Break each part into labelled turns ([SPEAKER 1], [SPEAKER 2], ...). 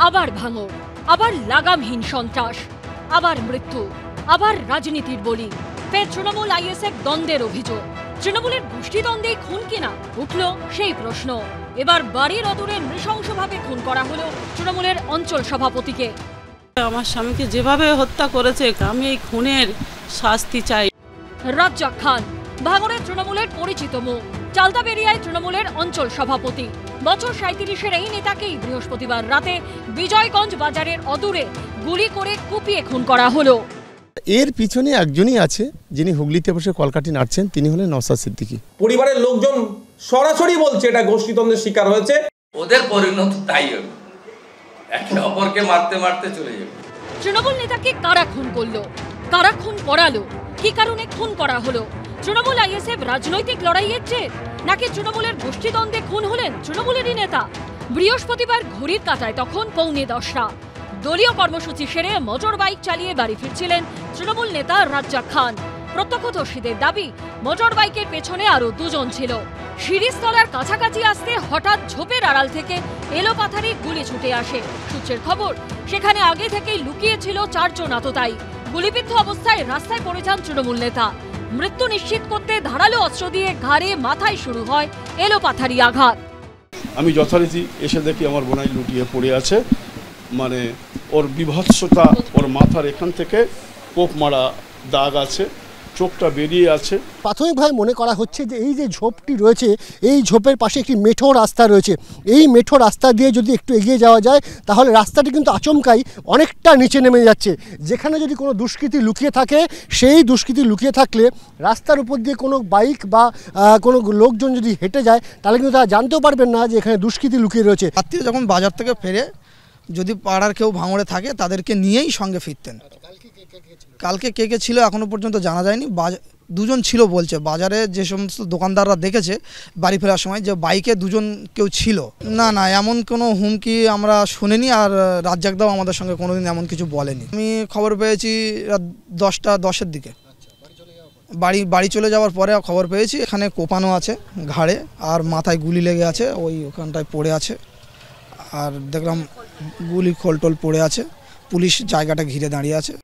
[SPEAKER 1] আবার ভাঙর, আবার লাগামহীন সন্ত্রাস, আবার মৃত্যু, আবার রাজনীতির বলি। ফের তৃণমূল আইএসএফ দ্বন্দ্বের অভিযোগ। তৃণমূলের গোষ্ঠীদ্বন্দ্বে খুন কিনা উঠল সেই প্রশ্ন। এবার বাড়ির অদূরে নৃশংসভাবে খুন করা হলো তৃণমূলের অঞ্চল সভাপতিকে।
[SPEAKER 2] আমার স্বামীকে যেভাবে হত্যা করেছে আমি এই খুনের শাস্তি চাই।
[SPEAKER 1] রাজ্জাক খান ভাঙড়ের তৃণমূলের পরিচিত মুখ, চালতাবেরিয়ায় তৃণমূলের অঞ্চল সভাপতি। বছর 37-এর এই নেতাকেই বৃহস্পতিবার রাতে বিজয়গঞ্জ বাজারের অদূরে গুলি করে কুপিয়ে খুন করা হলো।
[SPEAKER 3] এর পিছনে একজনই আছে যিনি হুগলিতে বসে কলকাঠি নাড়ছেন, তিনি হলেন নওশাদ সিদ্দিকী।
[SPEAKER 4] পরিবারের লোকজন সরাসরি বলছে এটা গোষ্ঠীদ্বন্দ্বের শিকার হয়েছে।
[SPEAKER 5] ওদের পরিণত তাই হবে, একে অপরকে মারতে মারতে চলে যাবে।
[SPEAKER 1] তৃণমূল নেতাকে কারা খুন করলো, কারা খুন করালো, কি কারণে খুন করা হলো? তৃণমূল আইএসএফ রাজনৈতিক লড়াইয়ের জের, নাকি তৃণমূলের গোষ্ঠীদ্বন্দ্বে খুন হলেন তৃণমূলেরই নেতা? বৃহস্পতিবার ঘড়ির কাঁটায় তখন 9:45। দলীয় কর্মসূচি সেরে মোটর বাইক চালিয়ে বাড়ি ফিরছিলেন তৃণমূল নেতা রাজ্জাক খান। প্রত্যক্ষদর্শীদের দাবি, মোটর বাইকের পেছনে আরো দুজন ছিল। শিরিষতলার কাছাকাছি আসতে হঠাৎ ঝোপের আড়াল থেকে এলোপাথারি গুলি ছুটে আসে। সূত্রের খবর, সেখানে আগে থেকেই লুকিয়ে ছিল 4 জন আততায়ী। গুলিবিদ্ধ অবস্থায় রাস্তায় পড়ে যান তৃণমূল নেতা। মৃত্যু নিশ্চিত করতে ধারালো অস্ত্র দিয়ে ঘাড়ে মাথায় শুরু হয় এলোপাথারি আঘাত।
[SPEAKER 6] আমি যথারীতি এসে দেখি আমার বোনাই লুটিয়ে পড়ে আছে, মানে ওর বিভৎসতা, ওর মাথার এখান থেকে কোপ মারা দাগ আছে, চোখটা বেরিয়ে আছে।
[SPEAKER 7] প্রাথমিকভাবে মনে করা হচ্ছে যে এই যে ঝোপটি রয়েছে, এই ঝোপের পাশে একটি মেঠো রাস্তা রয়েছে। এই মেঠো রাস্তা দিয়ে যদি একটু এগিয়ে যাওয়া যায় তাহলে রাস্তাটি কিন্তু আচমকাই অনেকটা নিচে নেমে যাচ্ছে। যেখানে যদি কোনো দুষ্কৃতী লুকিয়ে থাকে, সেই দুষ্কৃতী লুকিয়ে থাকলে রাস্তার উপর দিয়ে কোনো বাইক বা কোনো লোকজন যদি হেঁটে যায় তাহলে কিন্তু তারা জানতেও পারবেন না যে এখানে দুষ্কৃতী লুকিয়ে রয়েছে।
[SPEAKER 8] রাত্রে যখন বাজার থেকে ফেরে যদি পাড়ার কেউ ভাঙড়ে থাকে তাদেরকে নিয়েই সঙ্গে ফিরতেন। কালকে কে কে ছিল এখনো পর্যন্ত জানা যায়নি। দুজন ছিল বলছে, বাজারে যে সমস্ত দোকানদাররা দেখেছে বাড়ি ফেরার সময় যে বাইকে দুজন কেউ ছিল। না না, এমন কোনো হুমকি আমরা শুনিনি, আর রাজ্জাকদাও আমাদের সঙ্গে কোনোদিন এমন কিছু বলেনি। আমি খবর পেয়েছি রাত 10:10-এর দিকে। বাড়ি চলে যাওয়ার পরে খবর পেয়েছি এখানে কোপানো আছে ঘাড়ে, আর মাথায় গুলি লেগে আছে, ওখানটায় পড়ে আছে। আর দেখলাম গুলি খোলটোল পড়ে আছে, পুলিশ জায়গাটা ঘিরে দাঁড়িয়ে আছে।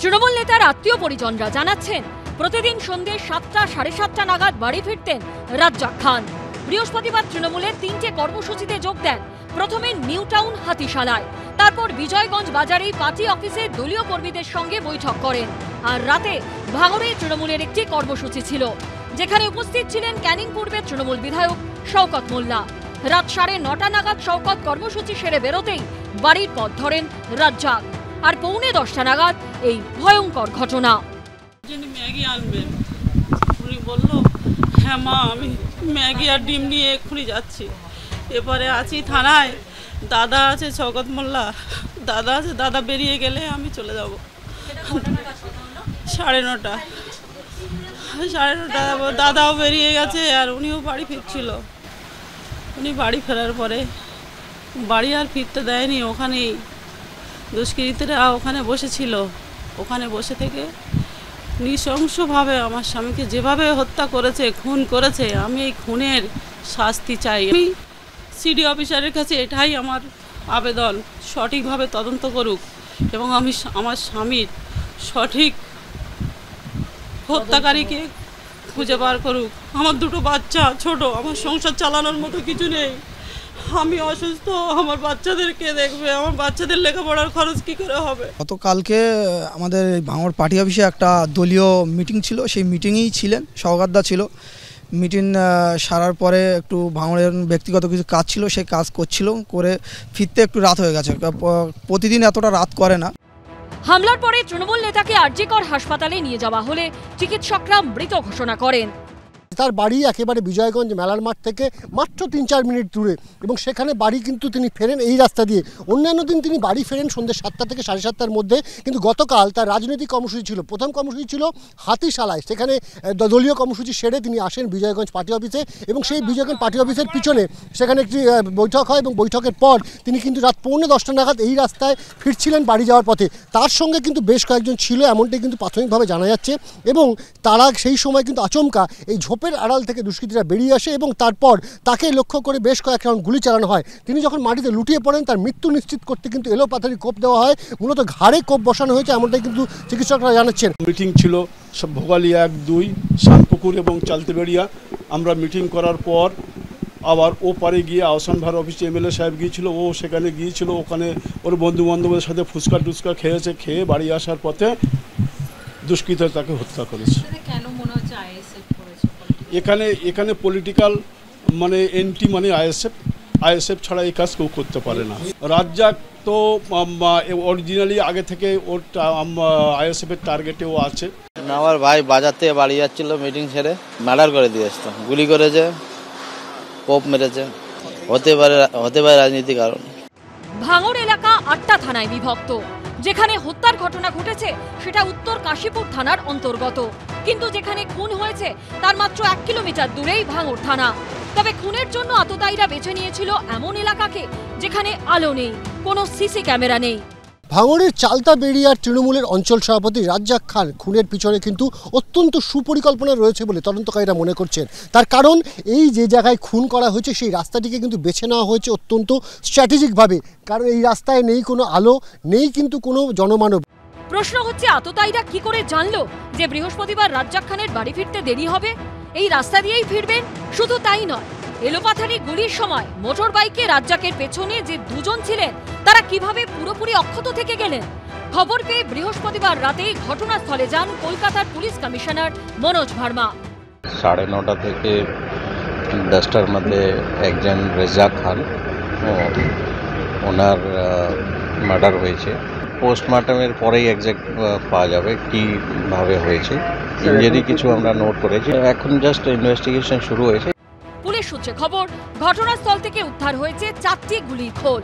[SPEAKER 1] তৃণমূল নেতার আত্মীয় পরিজনরা জানাচ্ছেন, প্রতিদিন সন্ধ্যে 7টা, 7:30 নাগাদ বাড়ি ফিরতেন রাজ্জাক খান। বৃহস্পতিবার তৃণমূলের 3টে কর্মসূচিতে যোগ দেন। প্রথমে নিউ টাউন হাতিশালায়, তারপর বিজয়গঞ্জ বাজারেই পার্টি অফিসে দলীয় কর্মীদের সঙ্গে বৈঠক করেন। আর রাতে ভাঙড়ে তৃণমূলের একটি কর্মসূচি ছিল, যেখানে উপস্থিত ছিলেন ক্যানিং পূর্বের তৃণমূল বিধায়ক শওকত মোল্লা। রাত 9:30 নাগাদ শওকত কর্মসূচি সেরে বেরোতেই বাড়ির পথ ধরেন রাজ্জাক। আর 9:45 নাগাদ এই ভয়ঙ্কর ঘটনা।
[SPEAKER 2] যিনি ম্যাগি আনবেন উনি বলল, হ্যাঁ মা আমি ম্যাগি আর ডিম নিয়ে এক্ষুনি যাচ্ছি। এবারে আছি থানায়, দাদা আছে শওকত মোল্লা, দাদা আছে, দাদা বেরিয়ে গেলে আমি চলে যাব। 9:30 দাদাও বেরিয়ে গেছে, আর উনিও বাড়ি ফিরছিল। উনি বাড়ি ফেরার পরে বাড়ি আর ফিরতে দেয়নি, ওখানেই দুষ্কৃতীরা ওখানে বসেছিল। ওখানে বসে থেকে নৃশংসভাবে আমার স্বামীকে যেভাবে হত্যা করেছে, খুন করেছে, আমি এই খুনের শাস্তি চাই। আমি সিডি অফিসারের কাছে এটাই আমার আবেদন, সঠিকভাবে তদন্ত করুক এবং আমি আমার স্বামীর সঠিক হত্যাকারীকে খুঁজে বার করুক। আমার 2টো বাচ্চা ছোট, আমার সংসার চালানোর মতো কিছু নেই। আমি অসুস্থ, আমার বাচ্চাদেরকে দেখবে, আমার বাচ্চাদের লেখাপড়ার খরচ কি করে হবে?
[SPEAKER 8] গতকালকে আমাদের ভাঙড় পার্টি অফিসে একটা দলীয় মিটিং ছিল, সেই মিটিংয়েই ছিলেন, সওগাতদা ছিল। মিটিং সারার পরে একটু ভাঙড়ের ব্যক্তিগত কিছু কাজ ছিল, সেই কাজ করে ফিরতে একটু রাত হয়ে গেছে। প্রতিদিন এতটা রাত করে না।
[SPEAKER 1] হামলার পরে তৃণমূল নেতাকে আরজিকর হাসপাতালে নিয়ে যাওয়া হলে চিকিৎসকরা মৃত ঘোষণা করেন।
[SPEAKER 7] তার বাড়ি একেবারে বিজয়গঞ্জ মেলার মাঠ থেকে মাত্র 3-4 মিনিট দূরে, এবং সেখানে বাড়ি কিন্তু তিনি ফেরেন এই রাস্তা দিয়ে। অন্যান্য দিন তিনি বাড়ি ফেরেন সন্ধ্যে 7টা থেকে 7:30-র মধ্যে, কিন্তু গতকাল তার রাজনৈতিক কর্মসূচি ছিল। প্রথম কর্মসূচি ছিল হাতিশালায়, সেখানে দলীয় কর্মসূচি সেরে তিনি আসেন বিজয়গঞ্জ পার্টি অফিসে, এবং সেই বিজয়গঞ্জ পার্টি অফিসের পিছনে সেখানে একটি বৈঠক হয়, এবং বৈঠকের পর তিনি কিন্তু রাত 9:45 নাগাদ এই রাস্তায় ফিরছিলেন বাড়ি যাওয়ার পথে। তার সঙ্গে কিন্তু বেশ কয়েকজন ছিল, এমনটাই কিন্তু প্রাথমিকভাবে জানা যাচ্ছে, এবং তারা সেই সময় কিন্তু আচমকা এই ঝোপের ঝোপের আড়াল থেকে দুষ্কৃতীরা বেরিয়ে আসে এবং তারপর তাকে লক্ষ্য করে বেশ কয়েক রাউন্ড গুলি চালানো হয়। তিনি যখন মাটিতে লুটিয়ে পড়েন তার মৃত্যু নিশ্চিত করতে কিন্তু এলোপাথারি কোপ দেওয়া হয়, মূলত ঘাড়ে কোপ বসানো হয়েছে এমনটাই কিন্তু চিকিৎসকরা জানাচ্ছেন।
[SPEAKER 6] মিটিং ছিল সব ভোগালী 1, 2, শানপুকুর এবং চালতেবেড়িয়া। আমরা মিটিং করার পর আবার ও পারে গিয়ে আহসান ভার অফিসে এমএলএ সাহেব গিয়েছিল, ও সেখানে গিয়েছিল, ওখানে ওর বন্ধু বান্ধবের সাথে ফুচকা টুচকা খেয়েছে, খেয়ে বাড়ি আসার পথে দুষ্কৃতীরা তাকে হত্যা করেছে। এখানে পলিটিক্যাল মানে এন্টি মানে আইএসএফ ছাড়া এই কাজ কেউ করতে পারে না। রাজ্জাক তো অরিজিনালি আগে থেকে ওর আইএসএফের টার্গেটে ও আছে।
[SPEAKER 9] আমার ভাই বাজার থেকে বাড়ি যাচ্ছিল, মিটিং ছেড়ে মার্ডার করে দিয়ে আসতো, গুলি করেছে, কোপ মেরেছে, হতে পারে রাজনীতি কারণ।
[SPEAKER 1] ভাঙড় এলাকা 8টা থানায় বিভক্ত। যেখানে হত্যার ঘটনা ঘটেছে সেটা উত্তর কাশীপুর থানার অন্তর্গত, কিন্তু যেখানে খুন হয়েছে তার মাত্র 1 কিলোমিটার দূরেই ভাঙড় থানা। তবে খুনের জন্য আততায়ীরা বেছে নিয়েছিল এমন এলাকাকে যেখানে আলো নেই, কোনো সিসি ক্যামেরা নেই।
[SPEAKER 7] ভাঙড়ের চালতাবেড়িয়ার তৃণমূলের অঞ্চল সভাপতি রাজ্জাক খান খুনের পিছনে কিন্তু অত্যন্ত সুপরিকল্পনা রয়েছে বলে তদন্তকারীরা মনে করছেন। তার কারণ এই যে জায়গায় খুন করা হয়েছে সেই রাস্তাটিকে কিন্তু বেছে নেওয়া হয়েছে অত্যন্ত স্ট্র্যাটেজিকভাবে, কারণ এই রাস্তায় নেই কোনো আলো, নেই কিন্তু কোনো জনমানব।
[SPEAKER 1] প্রশ্ন হচ্ছে আততায়ীরা কি করে জানলো যে বৃহস্পতিবার রাজ্জাক খানের বাড়ি ফিরতে দেরি হবে? এই রাস্তা দিয়েই ফিরবেন। শুধু তাই নয়, এলোপাথারি গুলির সময় মোটর বাইকে রাজ্জাকের পেছনে যে 2 জন ছিলেন তারা কিভাবে পুরোপুরি অক্ষত থেকে গেলেন? খবর পেয়ে বৃহস্পতিবার রাতেই ঘটনাস্থলে যান কলকাতার পুলিশ কমিশনার মনোজ ভার্মা।
[SPEAKER 10] 9:30 থেকে 10টার মধ্যে একজন রাজ্জাক খান ওনার মার্ডার হয়েছে। পোস্টমর্টমের পরেই এক্সাক্ট পাওয়া যাবে কিভাবে হয়েছে। ইঞ্জুরি কিছু আমরা নোট করেছি, এখন জাস্ট ইনভেস্টিগেশন শুরু হয়েছে।
[SPEAKER 1] পুলিশ সূত্রে খবর, ঘটনাস্থল থেকে উদ্ধার হয়েছে 4টি গুলির খোল।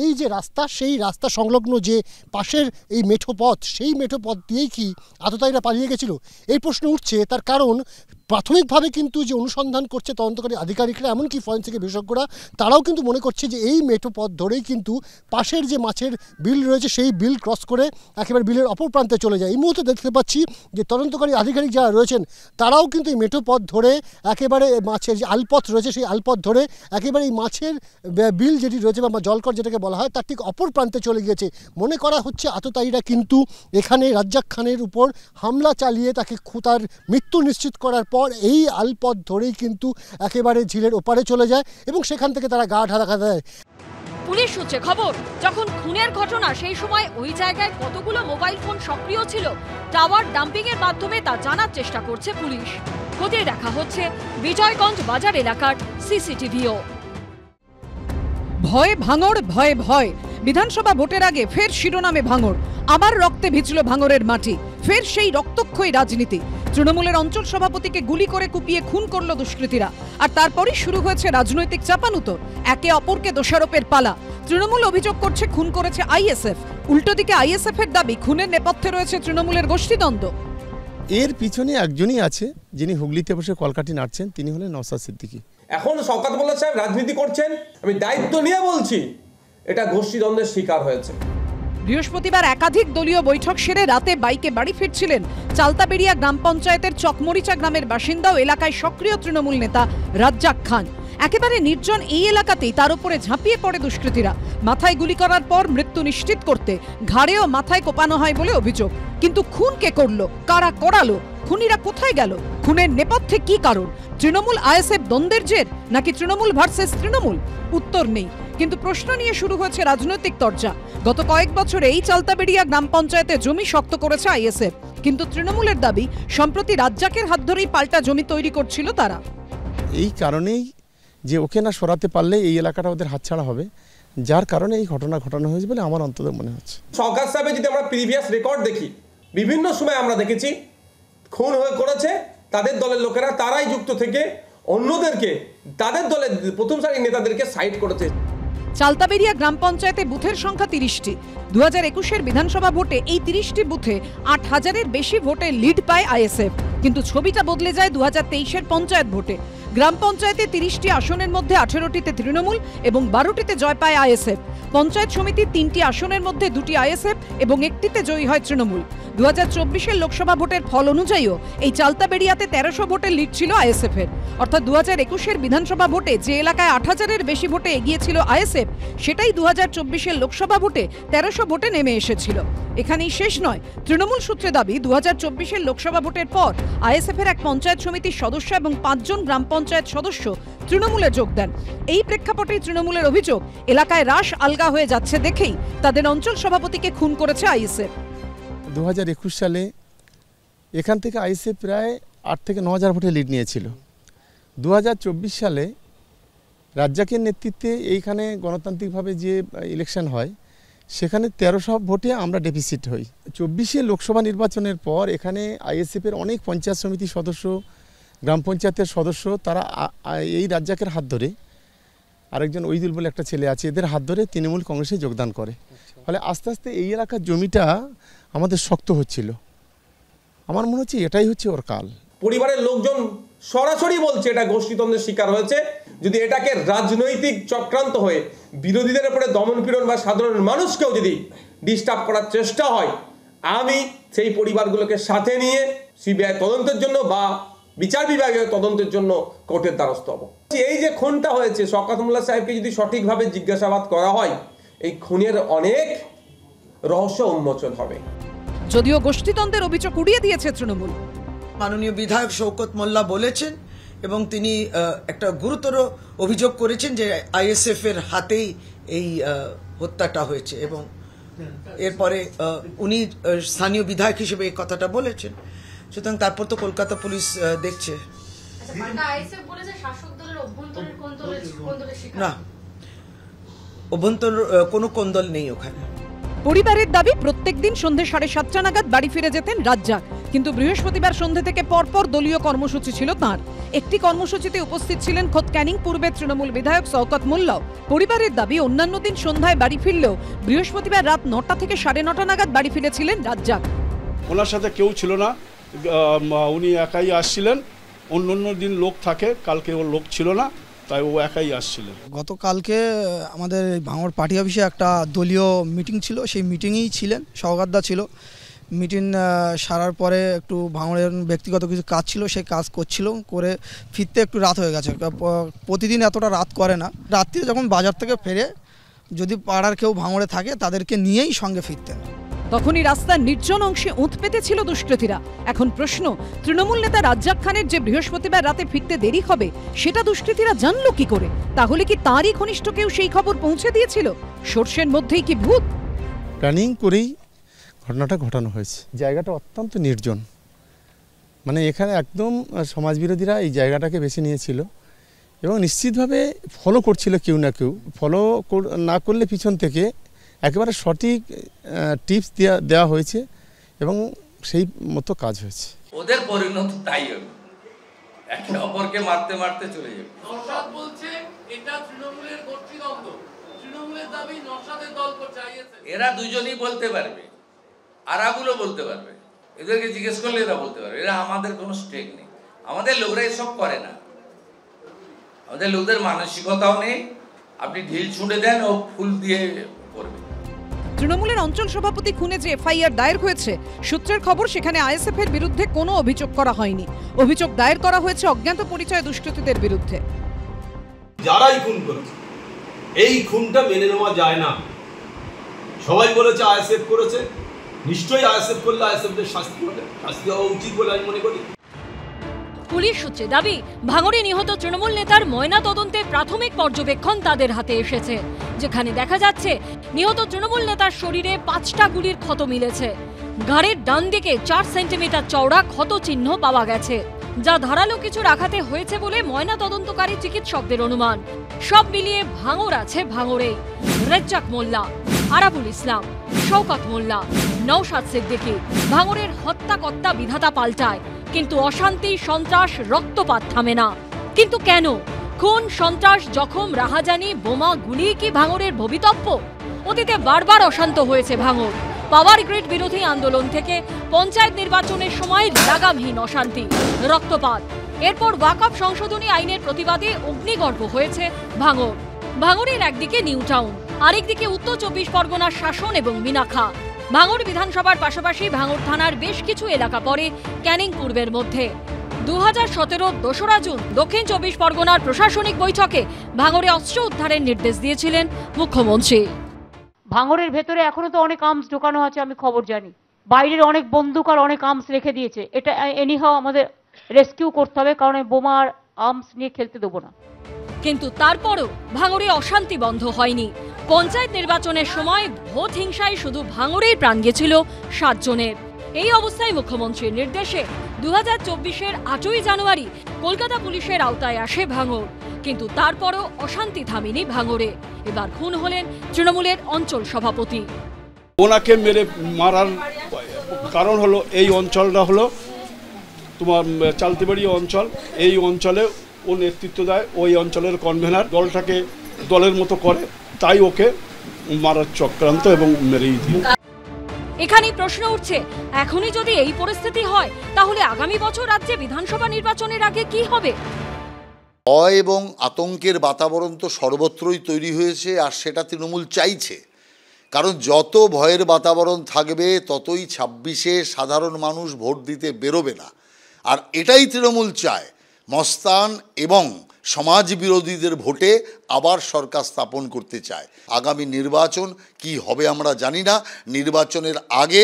[SPEAKER 7] এই যে রাস্তা, সেই রাস্তা সংলগ্ন যে পাশের এই মেঠো পথ, সেই মেঠো পথ দিয়েই কি আততায়ীরা পালিয়ে গেছিল? এই প্রশ্ন উঠছে। তার কারণ প্রাথমিকভাবে কিন্তু যে অনুসন্ধান করছে তদন্তকারী আধিকারিকরা, এমনকি ফরেন্সিক বিশেষজ্ঞরা, তারাও কিন্তু মনে করছে যে এই মেঠো পথ ধরেই কিন্তু পাশের যে মাছের বিল রয়েছে সেই বিল ক্রস করে একেবারে বিলের অপর প্রান্তে চলে যায়। এই মুহূর্তে দেখতে পাচ্ছি যে তদন্তকারী আধিকারিক যারা রয়েছেন তারাও কিন্তু এই মেঠো পথ ধরে একেবারে মাছের যে আলপথ রয়েছে সেই আলপথ ধরে একেবারে এই মাছের বিল যেটি রয়েছে বা জলকর যেটাকে বলা হয় তার ঠিক অপর প্রান্তে চলে গিয়েছে। মনে করা হচ্ছে আততায়ীরা কিন্তু এখানে রাজ্জাক খানের উপর হামলা চালিয়ে তাকে তার মৃত্যু নিশ্চিত করার পর এই আলপথ ধরেই কিন্তু একেবারে ঝিলের ওপারে চলে যায় এবং সেখান থেকে তারা গা ঢাকা দেয়।
[SPEAKER 1] পুলিশ সূত্রে খবর, যখন খুনের ঘটনা সেই সময় ওই জায়গায় কতগুলো মোবাইল ফোন সক্রিয় ছিল টাওয়ার ডাম্পিং এর মাধ্যমে তা জানার চেষ্টা করছে পুলিশ। খতিয়ে দেখা হচ্ছে বিজয়গঞ্জ বাজার এলাকার সিসিটিভিও।
[SPEAKER 11] ভয়ে ভাঙড়, ভয়ে ভয়। বিধানসভা ভোটের আগে ফের শিরোনামে ভাঙড়। আবার রক্তে ভিজল ভাঙড়ের মাটি, ফের সেই রক্তক্ষয়ী রাজনীতি। তৃণমূলের অঞ্চল সভাপতিকে গুলি করে কুপিয়ে খুন করল দুষ্কৃতীরা, আর তারপরই শুরু হয়েছে রাজনৈতিক চাপানুতর। একে অপরকে দোষারোপের পালা। তৃণমূল অভিযোগ করছে খুন করেছে আইএসএফ, উল্টো দিকে আইএসএফ এর দাবি খুনের নেপথ্যে রয়েছে তৃণমূলের গোষ্ঠীদ্বন্দ্ব।
[SPEAKER 3] এর পিছনে একজনই আছে যিনি হুগলিতে বসে কলকাঠি নাড়ছেন, তিনি হলেন নওশাদ সিদ্দিকী।
[SPEAKER 4] এখন শওকত মোল্লা সাহেব রাজনীতি করছেন, আমি দায়িত্ব নিয়ে বলছি, এটা গোষ্ঠীদ্বন্দ্বের শিকার হয়েছে।
[SPEAKER 11] বৃহস্পতিবার একাধিক দলীয় বৈঠক সেরে রাতে বাইকে বাড়ি ফিরছিলেন চালতাবেড়িয়া গ্রাম পঞ্চায়েতের চকমরিচা গ্রামের বাসিন্দা ও এলাকায় সক্রিয় তৃণমূল নেতা রাজ্জাক খান। একেবারে নির্জন এই এলাকাতেই তার উপরে ঝাঁপিয়ে পড়ে দুষ্কৃতীরা। মাথায় গুলি করার পর মৃত্যু নিশ্চিত করতে ঘাড়ে ও মাথায় কোপানো হয় বলে অভিযোগ। কিন্তু খুন কে করলো, কারা করালো, খুনিরা কোথায় গেল, খুনের নেপথ্যে কি কারণ? তৃণমূল আইএসএফ দ্বন্দ্বের জের নাকি তৃণমূল ভার্সেস তৃণমূল? উত্তর নেই, কিন্তু প্রশ্ন নিয়ে শুরু হয়েছে রাজনৈতিক চর্চা। গত কয়েক বছরে এই চালতাবেড়িয়া গ্রাম পঞ্চায়েতে জমি শক্ত করেছে আইএসএফ, কিন্তু তৃণমূলের দাবি সম্প্রতি রাজ্জাকের হাত ধরেই পাল্টা জমি তৈরি করছিল তারা।
[SPEAKER 3] এই কারণেই যে ওকে না সরাতে পারলে এই এলাকাটা ওদের হাতছাড়া হবে, যার কারণে এই ঘটনা ঘটানো হয়েছে বলে আমার অন্তত মনে হচ্ছে।
[SPEAKER 4] শওকত সাহেবের যদি আমরা প্রিভিয়াস রেকর্ড দেখি, বিভিন্ন সময় আমরা দেখেছি খুন হয়ে করেছে তাদের দলের লোকেরা, তারাই যুক্ত থেকে অন্যদেরকে তাদের দলের প্রথম সারির নেতাদেরকে সাইড করেছে।
[SPEAKER 11] চালতাবেড়িয়া গ্রাম পঞ্চায়েতে বুথের সংখ্যা 30টি। 2021-এর বিধানসভা ভোটে এই 30টি বুথে 8000-এর বেশি ভোটে লিড পায় আইএসএফ, কিন্তু ছবিটা বদলে যায় 2023-এর পঞ্চায়েত ভোটে। গ্রাম পঞ্চায়েতে 30টি আসনের মধ্যে 18টিতে তৃণমূল এবং 12টিতে জয় পায় আইএসএফ। পঞ্চায়েত সমিতির 3টি আসনের মধ্যে 2টি আইএসএফ এবং 1টিতে জয়ী হয় তৃণমূল। 2024-এর লোকসভা ভোটের ফল অনুযায়ীও এই চালতাবেড়িয়াতে 1300 ভোটের লিড ছিল আইএসএফ-এর। অর্থাৎ 2021-এর বিধানসভা ভোটে যে এলাকায় 8000-এর বেশি ভোটে এগিয়ে ছিল আইএসএফ, সেটাই 2024-এর লোকসভা ভোটে 1300 ভোটে নেমে এসেছিল। এখানেই শেষ নয়। তৃণমূল সূত্রে দাবি 2024-এর লোকসভা ভোটের পর আইএসএফ-এর এক পঞ্চায়েত সমিতির সদস্য এবং 5 জন গ্রাম পঞ্চায়েত সদস্য তৃণমূলে যোগ দেন। এই প্রেক্ষাপটে তৃণমূলের অভিযোগ, এলাকায় রাশ আলগা হয়ে যাচ্ছে দেখেই তাদের অঞ্চল সভাপতিকে খুন করেছে আইএসএফ।
[SPEAKER 3] 2021 সালে এখান থেকে আইএসএফ প্রায় 8 থেকে 9000 ভোটে লিড নিয়েছিল। 2024 সালে রাজ্জাকের নেতৃত্বে এইখানে গণতান্ত্রিকভাবে যে ইলেকশন হয়, সেখানে 1300 ভোটে আমরা ডেফিসিট হই। 24-এ লোকসভা নির্বাচনের পর এখানে আইএসএফের অনেক পঞ্চায়েত সমিতির সদস্য, গ্রাম পঞ্চায়েতের সদস্য, তারা এই রাজ্জাকের হাত ধরে, আরেকজন ওইদুল বলে একটা ছেলে আছে, এদের হাত ধরে তৃণমূল কংগ্রেসে যোগদান করে। ফলে আস্তে আস্তে এই এলাকার জমিটা আমাদের শক্ত হচ্ছিল। আমার মনে হচ্ছে এটাই হচ্ছে ওর কাল।
[SPEAKER 4] পরিবারের লোকজন সরাসরি বলছে এটা গোষ্ঠীদ্বন্দ্বের শিকার হয়েছে। যদি এটাকে রাজনৈতিক চক্রান্ত হয়ে বিরোধীদের উপরে দমনপীড়ন বা সাধারণ মানুষকেও যদি ডিস্টার্ব করার চেষ্টা হয়, আমি সেই পরিবারগুলোকে সাথে নিয়ে সিবিআই তদন্তের জন্য বা বিচার বিভাগীয় তদন্তের জন্য কোর্টের দ্বারস্থ হব। এই যে খুনটা হয়েছে, শওকত মোল্লা সাহেবকে যদি সঠিকভাবে জিজ্ঞাসাবাদ করা হয়, এই খুনের অনেক রহস্য উন্মোচন হবে।
[SPEAKER 11] যদিও গোষ্ঠীদ্বন্দ্বের অভিযোগ উড়িয়ে দিয়েছে তৃণমূল।
[SPEAKER 12] মাননীয় বিধায়ক শওকত মোল্লা বলেছেন এবং তিনি একটা গুরুতর অভিযোগ করেছেন যে আইএসএফ এর হাতেই এই হত্যাটা হয়েছে এবং এরপরে উনি স্থানীয় বিধায়ক হিসেবে এই কথাটা বলেছেন। সুতরাং তারপর তো কলকাতা পুলিশ দেখছে। না, অভ্যন্তর কোনো কোন্দল নেই ওখানে।
[SPEAKER 11] পরিবারের দাবি প্রত্যেকদিন সন্ধ্যে 7:30 নাগাদ বাড়ি ফিরে যেতেন রাজ্জাক, কিন্তু বৃহস্পতিবার সন্ধ্যে থেকে পরপর দলীয় কর্মসূচি ছিল তাঁর। একটি কর্মসূচিতে উপস্থিত ছিলেন খোদ ক্যানিং পূর্বের তৃণমূল বিধায়ক শওকত মোল্লাও। পরিবারের দাবি অন্যান্য দিন সন্ধ্যায় বাড়ি ফিরলেও বৃহস্পতিবার রাত 9টা থেকে 9:30 নাগাদ বাড়ি ফিরেছিলেন রাজ্জাক।
[SPEAKER 6] ওনার সাথে কেউ ছিল না, উনি একাই আসছিলেন। অন্য দিন লোক থাকে, কালকে ওর লোক ছিল না, তাই ও একাই আসছিলেন।
[SPEAKER 8] গতকালকে আমাদের ভাঙড় পার্টি অফিসে একটা দলীয় মিটিং ছিল, সেই মিটিংয়েই ছিলেন, সওগাতদা ছিল। মিটিং সারার পরে একটু ভাঙড়ের ব্যক্তিগত কিছু কাজ ছিল, সেই কাজ করছিল, করে ফিরতে একটু রাত হয়ে গেছে। প্রতিদিন এতটা রাত করে না। রাত্রিরে যখন বাজার থেকে ফেরে যদি পাড়ার কেউ ভাঙড়ে থাকে তাদেরকে নিয়েই সঙ্গে ফিরতেন।
[SPEAKER 11] তখনই রাস্তার নির্জন অংশে উঁত পেতেছিল দুষ্কৃতীরা। এখন প্রশ্ন, তৃণমূল নেতা রাজ্জাক খানের যে বৃহস্পতিবার রাতে ফিরতে দেরি হবে, সেটা দুষ্কৃতীরা জানলো কি করে? তাহলে কি তারই ঘনিষ্ঠ কেউ সেই খবর পৌঁছে দিয়েছিল? সর্ষের মধ্যেই কি ভূত?
[SPEAKER 3] প্ল্যানিং করেই ঘটনাটা ঘটানো হয়েছে। জায়গাটা অত্যন্ত নির্জন, মানে এখানে একদম সমাজবিরোধীরা এই জায়গাটাকে বেছে নিয়েছিল এবং নিশ্চিতভাবে ফলো করছিল কেউ না কেউ। ফলো না করলে পিছন থেকে একেবারে সঠিক টিপস দেওয়া হয়েছে এবং সেই মতো কাজ হয়েছে।
[SPEAKER 5] ওদের পরিণত তাই হবে, একে অপরকে মারতে মারতে চলে যাবে।
[SPEAKER 13] নওশাদ বলছে এটা তৃণমূলের গোষ্ঠীদ্বন্দ্ব, তৃণমূলের দাবি নওশাদের দল করছে আইএসএফ।
[SPEAKER 5] এরা দুজনেই বলতে পারবে, আরাগুলো বলতে পারবে, এদেরকে জিজ্ঞেস করলে এরা বলতে পারবে। এরা আমাদের কোনো স্টেক নেই, আমাদের লোকরা এসব করে না। আমাদের লোকদের মানসিকতাও নেই। আপনি ঢিল ছুঁড়ে দেন ও ফুল দিয়ে করবে।
[SPEAKER 11] তৃণমূলের অঞ্চল সভাপতি খুনে যে এফআইআর দায়ের হয়েছে, সূত্রের খবর সেখানে আইএসএফ এর বিরুদ্ধে কোনো অভিযোগ করা হয়নি। অভিযোগ দায়ের করা হয়েছে অজ্ঞাত পরিচয় দুষ্কৃতীদের বিরুদ্ধে।
[SPEAKER 14] যারাই খুন করেছে, এই খুনটা মেনে নেওয়া যায় না। সবাই বলেছে আইএসএফ করেছে, নিশ্চয়ই আইএসএফ করলে আইএসএফদের শাস্তি হবে, শাস্তি হওয়া উচিত বলে আমি মনে করি।
[SPEAKER 1] পুলিশ সূত্রে দাবি, ভাঙড়ে নিহত তৃণমূল নেতার ময়না তদন্তের প্রাথমিক পর্যবেক্ষণ তাদের হাতে এসেছে, যেখানে দেখা যাচ্ছে নিহত তৃণমূল নেতার শরীরে 5টা গুলির ক্ষত মিলেছে। ঘাড়ের ডান দিকে 4 সেন্টিমিটার চওড়া ক্ষত চিহ্ন পাওয়া গেছে, যা ধারালো কিছুর আঘাতে হয়েছে বলে ময়না তদন্তকারী চিকিৎসকদের অনুমান। সব মিলিয়ে ভাঙড় আছে ভাঙড়েই। রাজ্জাক মোল্লা, আরাবুল ইসলাম, শওকত মোল্লা, নওশাদ সিদ্দিকী, ভাঙড়ের হত্যাকর্তা বিধাতা পাল্টায়, কিন্তু অশান্তি, সন্ত্রাস, রক্তপাত থামে না। কিন্তু কেন? খুন, সন্ত্রাস, জখম, রাহাজানি, বোমা, গুলি কি ভাঙড়ের ভবিতব্য? অতীতে বারবার অশান্ত হয়েছে ভাঙড়। পাওয়ার গ্রিড বিরোধী আন্দোলন থেকে পঞ্চায়েত নির্বাচনের সময় লাগামহীন অশান্তি, রক্তপাত। এরপর ওয়াকফ সংশোধনী আইনের প্রতিবাদে অগ্নিগর্ভ হয়েছে ভাঙড়। ভাঙড়ের একদিকে নিউ টাউন, আরেকদিকে উত্তর 24 পরগনার শাসন এবং মিনাখা। ভাঙড় বিধানসভার পাশাপাশি ভাঙড় থানার বেশ কিছু এলাকা পড়ে ক্যানিং পূর্বের মধ্যে। 2017 দোসরা জুন দক্ষিণ 24 পরগনার প্রশাসনিক বৈঠকে ভাঙড়ে অস্ত্র উদ্ধারের নির্দেশ দিয়েছিলেন মুখ্যমন্ত্রী।
[SPEAKER 15] ভাঙড়ের ভেতরে এখনো তো অনেক আর্মস ঢোকানো আছে, আমি খবর জানি। বাইরের অনেক বন্দুক আর অনেক আর্মস রেখে দিয়েছে। এটা এনিহাও আমাদের রেস্কিউ করতে হবে, কারণ বোমা আর আর্মস নিয়ে খেলতে দেবো না।
[SPEAKER 1] কিন্তু তারপরও ভাঙড়ে অশান্তি বন্ধ হয়নি। পঞ্চায়েত নির্বাচনের সময় ভোট হিংসায় শুধু ভাঙড়েই প্রাণ গেছিল 7 জনের। এই অবস্থায় মুখ্যমন্ত্রীর নির্দেশে 2024-এর 8ই জানুয়ারি কলকাতা পুলিশের আওতায় আসে ভাঙড়। কিন্তু তারপরও অশান্তি থামেনি ভাঙড়ে। এবার খুন হলেন তৃণমূলের অঞ্চল সভাপতি।
[SPEAKER 6] ওনাকে মেরে মারার কারণ হলো এই অঞ্চলটা হলো তোমার চালতিবাড়ি অঞ্চল। এই অঞ্চলে ও নেতৃত্ব দেয়, ওই অঞ্চলের কনভেনার, দলটাকে দলের মতো করে, তাই ওকে মারার চক্রান্ত এবং মেরেই দিয়ে।
[SPEAKER 1] এখানেই প্রশ্ন উঠছে, এখনই যদি এই পরিস্থিতি হয় তাহলে আগামী বছর রাজ্যে বিধানসভা নির্বাচনের আগে কি হবে?
[SPEAKER 16] ভয় এবং আতঙ্কের বাতাবরণ তো সর্বত্রই তৈরি হয়েছে, আর সেটা তৃণমূল চাইছে। কারণ যত ভয়ের বাতাবরণ থাকবে ততই 26-এ সাধারণ মানুষ ভোট দিতে বেরোবে না। আর এটাই তৃণমূল চায়, মস্তান এবং সমাজ বিরোধীদের ভোটে আবার সরকার স্থাপন করতে চায়। আগামী নির্বাচন কি হবে আমরা জানি না, নির্বাচনের আগে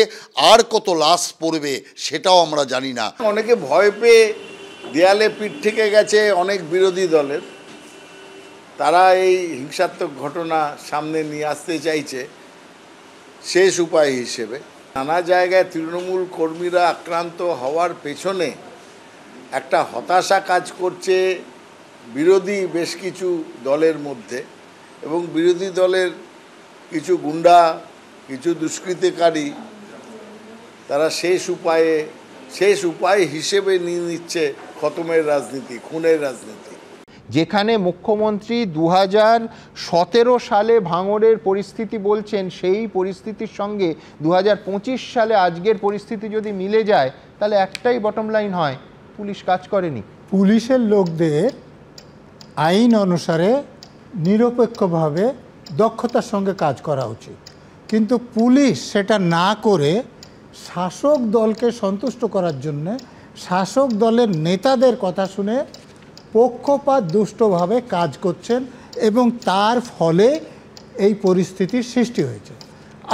[SPEAKER 16] আর কত লাশ পড়বে সেটাও আমরা জানি না।
[SPEAKER 17] অনেকে ভয় পেয়ে দেয়ালে পিঠ থেকে গেছে অনেক বিরোধী দলের, তারা এই হিংসাত্মক ঘটনা সামনে নিয়ে আসতে চাইছে শেষ উপায় হিসেবে। নানা জায়গায় তৃণমূল কর্মীরা আক্রান্ত হওয়ার পেছনে একটা হতাশা কাজ করছে বিরোধী বেশ কিছু দলের মধ্যে, এবং বিরোধী দলের কিছু গুন্ডা, কিছু দুষ্কৃতিকারী তারা শেষ উপায় হিসেবে নিয়ে নিচ্ছে খতমের রাজনীতি, খুনের রাজনীতি।
[SPEAKER 18] যেখানে মুখ্যমন্ত্রী 2017 সালে ভাঙড়ের পরিস্থিতি বলছেন, সেই পরিস্থিতির সঙ্গে 2025 সালে আজকের পরিস্থিতি যদি মিলে যায় তাহলে একটাই বটম লাইন হয়, পুলিশ কাজ করেনি।
[SPEAKER 19] পুলিশের লোকদের আইন অনুসারে নিরপেক্ষভাবে দক্ষতার সঙ্গে কাজ করা উচিত, কিন্তু পুলিশ সেটা না করে শাসক দলকে সন্তুষ্ট করার জন্য শাসক দলের নেতাদের কথা শুনে পক্ষপাত দুষ্টভাবে কাজ করছেন, এবং তার ফলে এই পরিস্থিতির সৃষ্টি হয়েছে।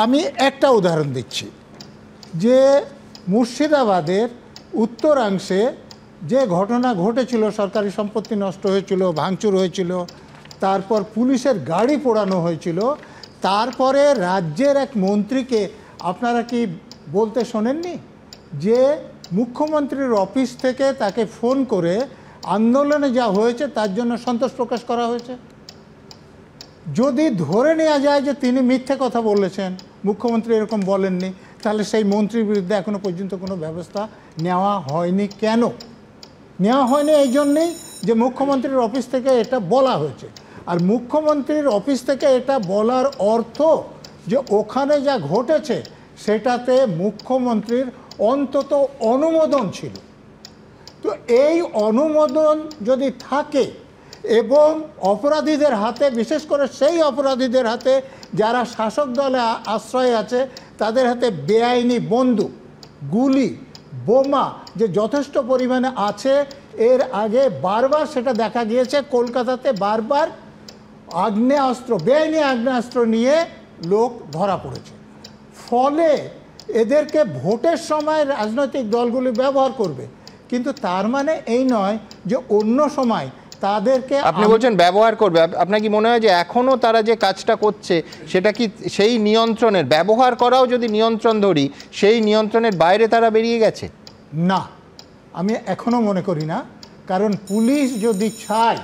[SPEAKER 19] আমি একটা উদাহরণ দিচ্ছি, যে মুর্শিদাবাদের উত্তরাংশে যে ঘটনা ঘটেছিল, সরকারি সম্পত্তি নষ্ট হয়েছিল, ভাঙচুর হয়েছিল, তারপর পুলিশের গাড়ি পোড়ানো হয়েছিল, তারপরে রাজ্যের এক মন্ত্রীকে আপনারা কি বলতে শোনেননি যে মুখ্যমন্ত্রীর অফিস থেকে তাকে ফোন করে আন্দোলনে যা হয়েছে তার জন্য সন্তোষ প্রকাশ করা হয়েছে? যদি ধরে নেওয়া যায় যে তিনি মিথ্যে কথা বলেছেন, মুখ্যমন্ত্রী এরকম বলেননি, তাহলে সেই মন্ত্রীর বিরুদ্ধে এখনো পর্যন্ত কোনো ব্যবস্থা নেওয়া হয়নি। কেন নেওয়া হয়নি? এই জন্যেই যে মুখ্যমন্ত্রীর অফিস থেকে এটা বলা হয়েছে, আর মুখ্যমন্ত্রীর অফিস থেকে এটা বলার অর্থ যে ওখানে যা ঘটেছে সেটাতে মুখ্যমন্ত্রীর অন্তত অনুমোদন ছিল। তো এই অনুমোদন যদি থাকে এবং অপরাধীদের হাতে, বিশেষ করে সেই অপরাধীদের হাতে যারা শাসক দলে আশ্রয় আছে, তাদের হাতে বেআইনি বন্দুক, গুলি, বোমা যে যথেষ্ট পরিমাণে আছে, এর আগে বারবার সেটা দেখা গিয়েছে, কলকাতাতে বারবার আগ্নেয়াস্ত্র, বেআইনি আগ্নেয়াস্ত্র নিয়ে লোক ধরা পড়েছে। ফলে এদেরকে ভোটের সময় রাজনৈতিক দলগুলি ব্যবহার করবে, কিন্তু তার মানে এই নয় যে অন্য সময় তাদেরকে।
[SPEAKER 18] আপনি বলছেন ব্যবহার করবে, আপনার কি মনে হয় যে এখনও তারা যে কাজটা করছে সেটা কি সেই নিয়ন্ত্রণের, ব্যবহার করাও যদি নিয়ন্ত্রণ ধরি, সেই নিয়ন্ত্রণের বাইরে তারা বেরিয়ে গেছে?
[SPEAKER 19] না, আমি এখনও মনে করি না। কারণ পুলিশ যদি চায়,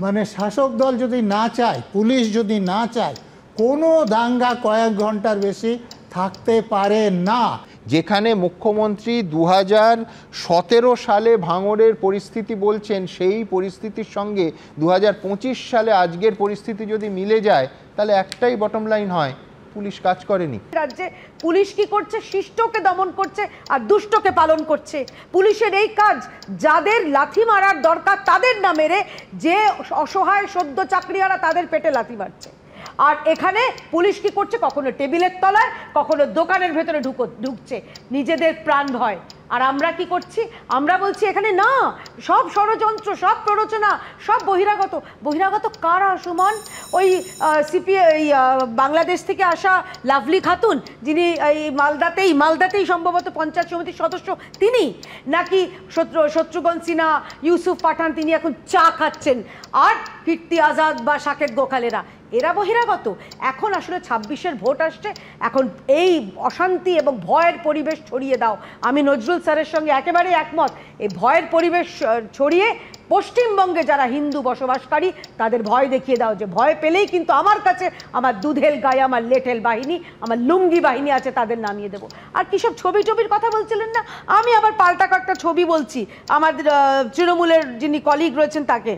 [SPEAKER 19] মানে শাসক দল যদি না চায়, পুলিশ যদি না চায়, কোনো দাঙ্গা কয়েক ঘন্টার বেশি থাকতে পারে না।
[SPEAKER 18] যেখানে মুখ্যমন্ত্রী 2017 সালে ভাঙড়ের পরিস্থিতি বলছেন, সেই পরিস্থিতির সঙ্গে 2025 সালে আজকের পরিস্থিতি যদি মিলে যায় তাহলে একটাই বটম লাইন হয়, পুলিশ কাজ করেনি।
[SPEAKER 20] রাজ্যে পুলিশ কি করছে? শিষ্টকে দমন করছে আর দুষ্টকে পালন করছে। পুলিশের এই কাজ, যাদের লাথি মারার দরকার তাদের না মেরে যে অসহায় সদ্য চাকরিহারা তাদের পেটে লাথি মারছে। আর এখানে পুলিশ কি করছে, কখনো টেবিলের তলায়, কখনো দোকানের ভেতরে ঢুকছে, নিজেদের প্রাণ ভয়। আর আমরা কি করছি, আমরা বলছি এখানে না, সব ষড়যন্ত্র, সব প্ররোচনা, সব বহিরাগত। বহিরাগত কারা সুমন? ওই বাংলাদেশ থেকে আসা লাভলি খাতুন, যিনি এই মালদাতেই সম্ভবত পঞ্চায়েত সমিতির সদস্য, তিনি, নাকি শত্রুঘ্ন সিনহা, ইউসুফ পাঠান, তিনি এখন চা খাচ্ছেন, আর কীর্তি আজাদ বা সাকেত গোখালেরা, এরা বহিরাগত? এখন আসলে 26-এর ভোট আসছে, এখন এই অশান্তি এবং ভয়ের পরিবেশ ছড়িয়ে দাও। আমি নজরুল স্যারের সঙ্গে একেবারেই একমত। এই ভয়ের পরিবেশ ছড়িয়ে পশ্চিমবঙ্গে যারা হিন্দু বসবাসকারী তাদের ভয় দেখিয়ে দাও, যে ভয় পেলেই কিন্তু আমার কাছে আমার দুধেল গায়ে, আমার লেটেল বাহিনী, আমার লুঙ্গি বাহিনী আছে, তাদের নামিয়ে দেবো। আর কী সব ছবির কথা বলছিলেন না, আমি আবার পাল্টা একটা ছবি বলছি, আমাদের তৃণমূলের যিনি কলিগ রয়েছেন তাকে।